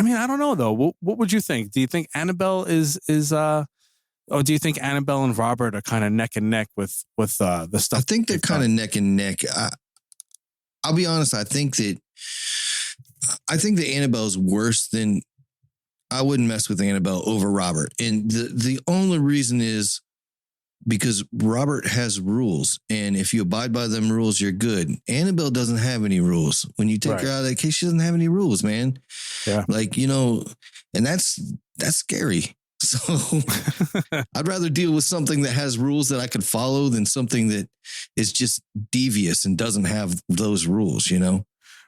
mean, I don't know though. What would you think? Do you think Annabelle is or do you think Annabelle and Robert are kind of neck and neck with the stuff? I think they're kind of neck and neck. I'll be honest. I think that Annabelle's worse than. I wouldn't mess with Annabelle over Robert, and the only reason is because Robert has rules, and if you abide by them rules, you're good. Annabelle doesn't have any rules. When you take her out of that case, she doesn't have any rules, man. Yeah. Like, and that's scary. So I'd rather deal with something that has rules that I can follow than something that is just devious and doesn't have those rules,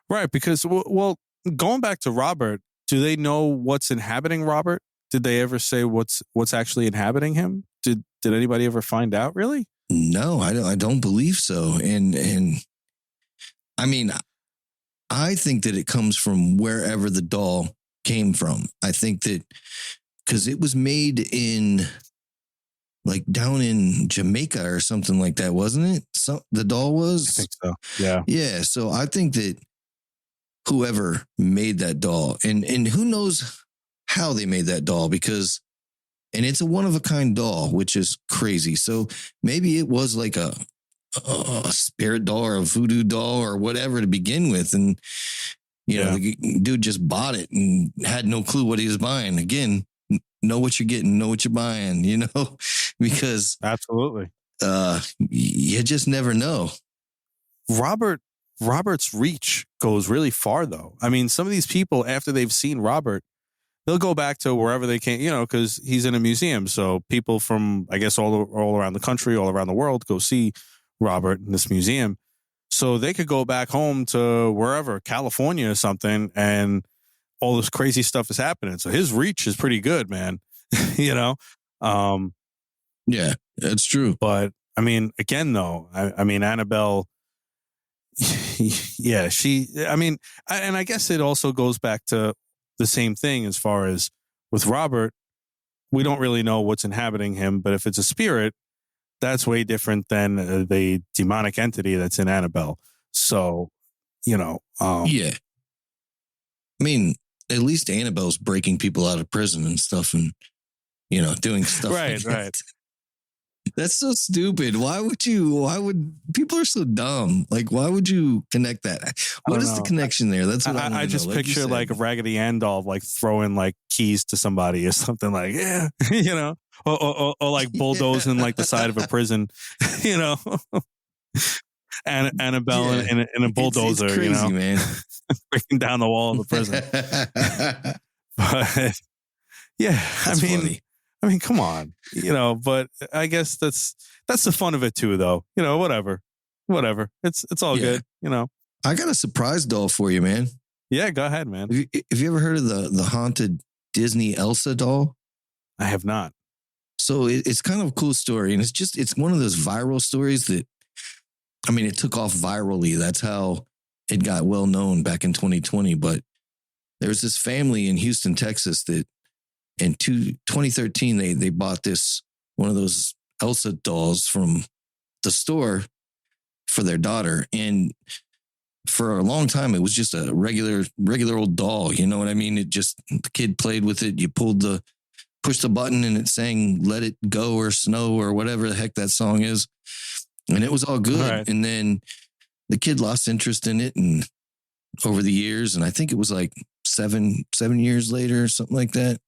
Right. Because, well, going back to Robert, do they know what's inhabiting Robert? Did they ever say what's actually inhabiting him? Did anybody ever find out? Really? No, I don't believe so. And I mean, I think that it comes from wherever the doll came from. I think that because it was made in like down in Jamaica or something like that, wasn't it? So the doll was. I think so. Yeah. Yeah. So I think that whoever made that doll and who knows how they made that doll, because and it's a one of a kind doll, which is crazy. So maybe it was like a spirit doll or a voodoo doll or whatever to begin with. And, you know, the dude just bought it and had no clue what he was buying. Again, know what you're getting, know what you're buying, you know, because absolutely. You just never know. Robert's reach goes really far, though. I mean, some of these people, after they've seen Robert, they'll go back to wherever they can, you know, because he's in a museum. So people from, I guess, all around the country, all around the world, go see Robert in this museum. So they could go back home to wherever, California or something, and all this crazy stuff is happening. So his reach is pretty good, man. You know? Yeah, that's true. But I mean, again, though, I mean, Annabelle, yeah, and I guess it also goes back to the same thing as far as with Robert. We don't really know what's inhabiting him, but if it's a spirit, that's way different than the demonic entity that's in Annabelle. So, you know. Yeah. I mean, at least Annabelle's breaking people out of prison and stuff and, you know, doing stuff. Right, like right. That's so stupid. Why would people are so dumb? Like, why would you connect that? What is the connection there? That's what I just know. picture like a Raggedy Ann doll, like throwing like keys to somebody or something like, yeah, you know, or like bulldozing like the side of a prison, you know, and Annabelle in a bulldozer, it's crazy, you know, man. breaking down the wall of the prison. But yeah, That's funny. I mean, come on, you know, but I guess that's the fun of it too, though. You know, whatever. It's all good, you know. I got a surprise doll for you, man. Yeah, go ahead, man. Have you ever heard of the haunted Disney Elsa doll? I have not. So it's kind of a cool story. And it's one of those viral stories that, I mean, it took off virally. That's how it got well known back in 2020. But there was this family in Houston, Texas that in 2013, they bought one of those Elsa dolls from the store for their daughter. And for a long time, it was just a regular old doll. You know what I mean? The kid played with it. You pushed the button and it sang "Let It Go" or "Snow" or whatever the heck that song is. And it was all good. All right. And then the kid lost interest in it and over the years. And I think it was like 7 years later or something like that.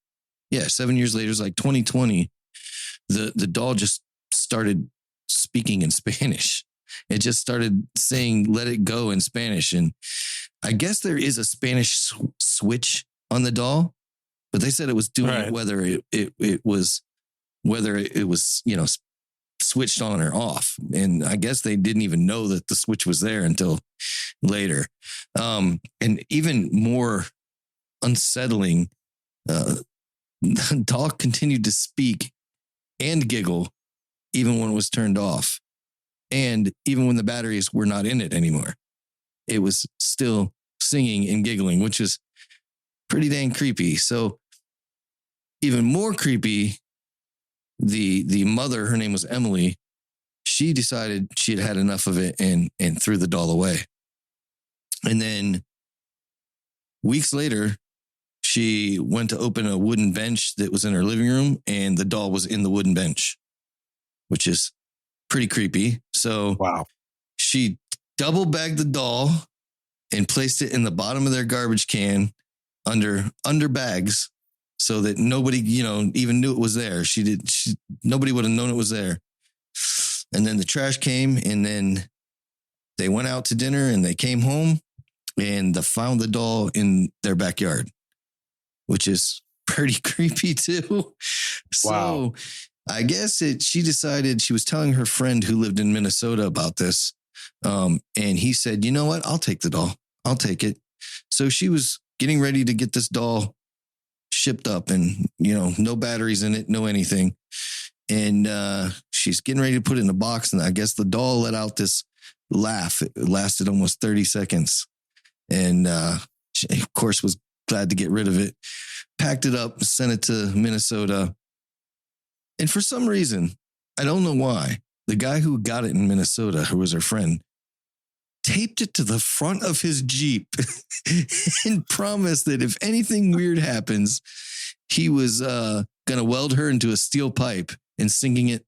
Yeah, 7 years later, it's like 2020. The doll just started speaking in Spanish. It just started saying "Let it go" in Spanish. And I guess there is a Spanish switch on the doll, but they said it was doing it whether it was, you know, switched on or off. And I guess they didn't even know that the switch was there until later. And even more unsettling, the doll continued to speak and giggle even when it was turned off. And even when the batteries were not in it anymore, it was still singing and giggling, which is pretty dang creepy. So even more creepy, the mother, her name was Emily, she decided she had had enough of it and threw the doll away. And then weeks later, she went to open a wooden bench that was in her living room, and the doll was in the wooden bench, which is pretty creepy. So wow, she double bagged the doll and placed it in the bottom of their garbage can under bags so that nobody, you know, even knew it was there. Nobody would have known it was there. And then the trash came, and then they went out to dinner and they came home and they found the doll in their backyard, which is pretty creepy too. Wow. So I guess she decided, she was telling her friend who lived in Minnesota about this. And he said, you know what? I'll take the doll. I'll take it. So she was getting ready to get this doll shipped up, and no batteries in it, no anything. And she's getting ready to put it in a box, and I guess the doll let out this laugh. It lasted almost 30 seconds. And she, of course, was glad to get rid of it. Packed it up, sent it to Minnesota. And for some reason, I don't know why, the guy who got it in Minnesota, who was her friend, taped it to the front of his Jeep and promised that if anything weird happens, he was going to weld her into a steel pipe and sink it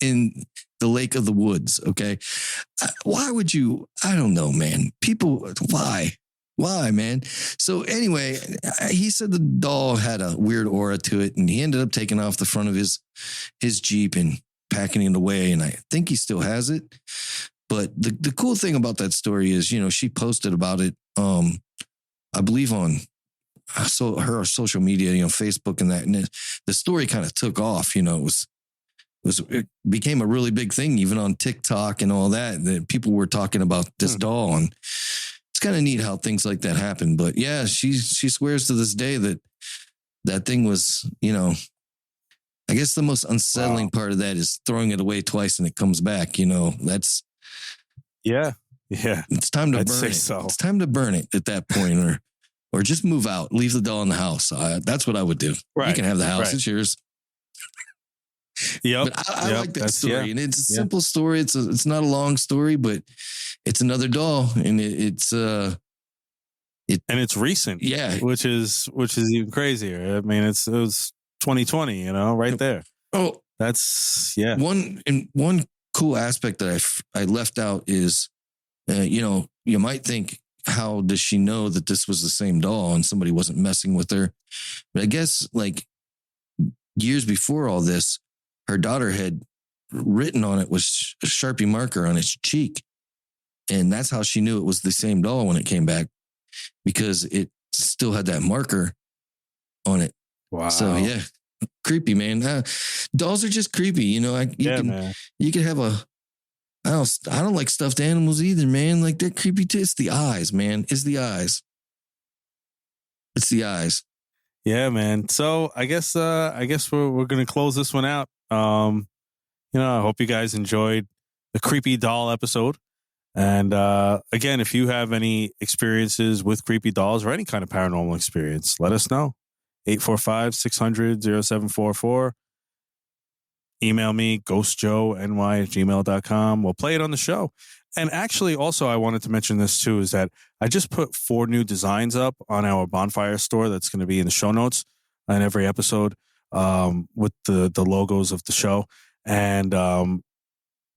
in the lake of the woods. Okay. Why would you? I don't know, man. People, why, man? So anyway, he said the doll had a weird aura to it, and he ended up taking off the front of his Jeep and packing it away. And I think he still has it. But the cool thing about that story is, she posted about it, I believe on her social media, Facebook and that. And the story kind of took off, it became a really big thing, even on TikTok and all that people were talking about this doll. And it's kind of neat how things like that happen. But yeah, she swears to this day that thing was, I guess the most unsettling part of that is throwing it away twice and it comes back. That's, yeah. It's time to burn it. So. It's time to burn it at that point, or just move out, leave the doll in the house. That's what I would do. Right. You can have the house; it's yours. Yep. But I like that story, and it's a simple story. It's not a long story, but it's another doll, and it's recent. Yeah, which is even crazier. I mean, it was 2020, right there. Oh, that's One cool aspect that I left out is, you might think, how does she know that this was the same doll and somebody wasn't messing with her? But I guess like years before all this, her daughter had written on it with a Sharpie marker on its cheek. And that's how she knew it was the same doll when it came back, because it still had that marker on it. Wow. So yeah, creepy, man. Dolls are just creepy. You can have I don't like stuffed animals either, man. Like, they're creepy too. It's the eyes, man. It's the eyes. Yeah, man. So I guess we're gonna close this one out. I hope you guys enjoyed the creepy doll episode. And again, if you have any experiences with creepy dolls or any kind of paranormal experience, let us know. 845-600-0744. Email me, ghostjoeny@gmail.com. We'll play it on the show. And actually, also, I wanted to mention this too, is that I just put 4 new designs up on our bonfire store that's going to be in the show notes on every episode, with the logos of the show. And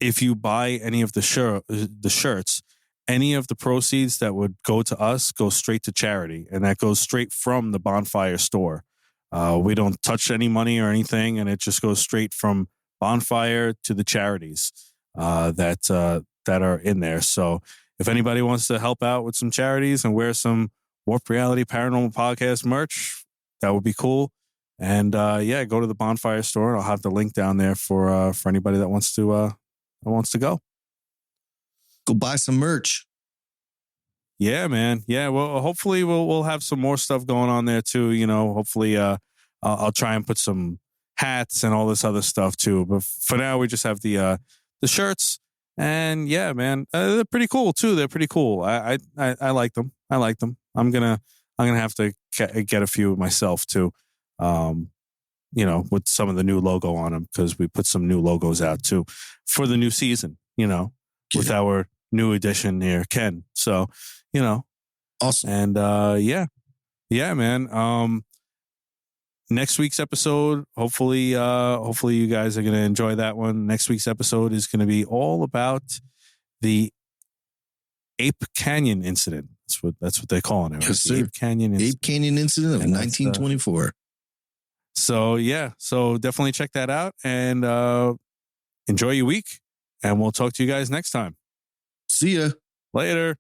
if you buy any of the shirts, any of the proceeds that would go to us go straight to charity, and that goes straight from the bonfire store. We don't touch any money or anything, and it just goes straight from bonfire to the charities that are in there. So if anybody wants to help out with some charities and wear some Warped Reality Paranormal Podcast merch, that would be cool. And go to the bonfire store, and I'll have the link down there for anybody that wants to go. Go buy some merch. Yeah, man. Yeah, well, hopefully we'll have some more stuff going on there too. Hopefully I'll try and put some hats and all this other stuff too. But for now, we just have the shirts, and yeah, man, they're pretty cool too. They're pretty cool. I like them. I'm gonna have to get a few myself too. With some of the new logo on them, because we put some new logos out too for the new season. With our new edition here, Ken. So, awesome. And yeah, man. Next week's episode, hopefully you guys are going to enjoy that one. Next week's episode is going to be all about the Ape Canyon incident. That's what they're calling it. Right? Yes, sir. Ape Canyon incident of 1924. So definitely check that out, and enjoy your week, and we'll talk to you guys next time. See ya. Later.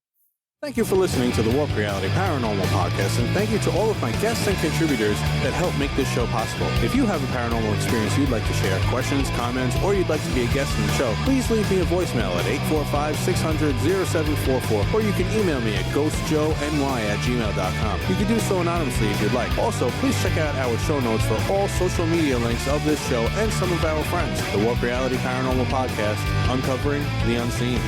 Thank you for listening to the Warped Reality Paranormal Podcast, and thank you to all of my guests and contributors that help make this show possible. If you have a paranormal experience you'd like to share, questions, comments, or you'd like to be a guest in the show, please leave me a voicemail at 845-600-0744, or you can email me at ghostjoeny@gmail.com. You can do so anonymously if you'd like. Also, please check out our show notes for all social media links of this show and some of our friends. The Warped Reality Paranormal Podcast, uncovering the unseen.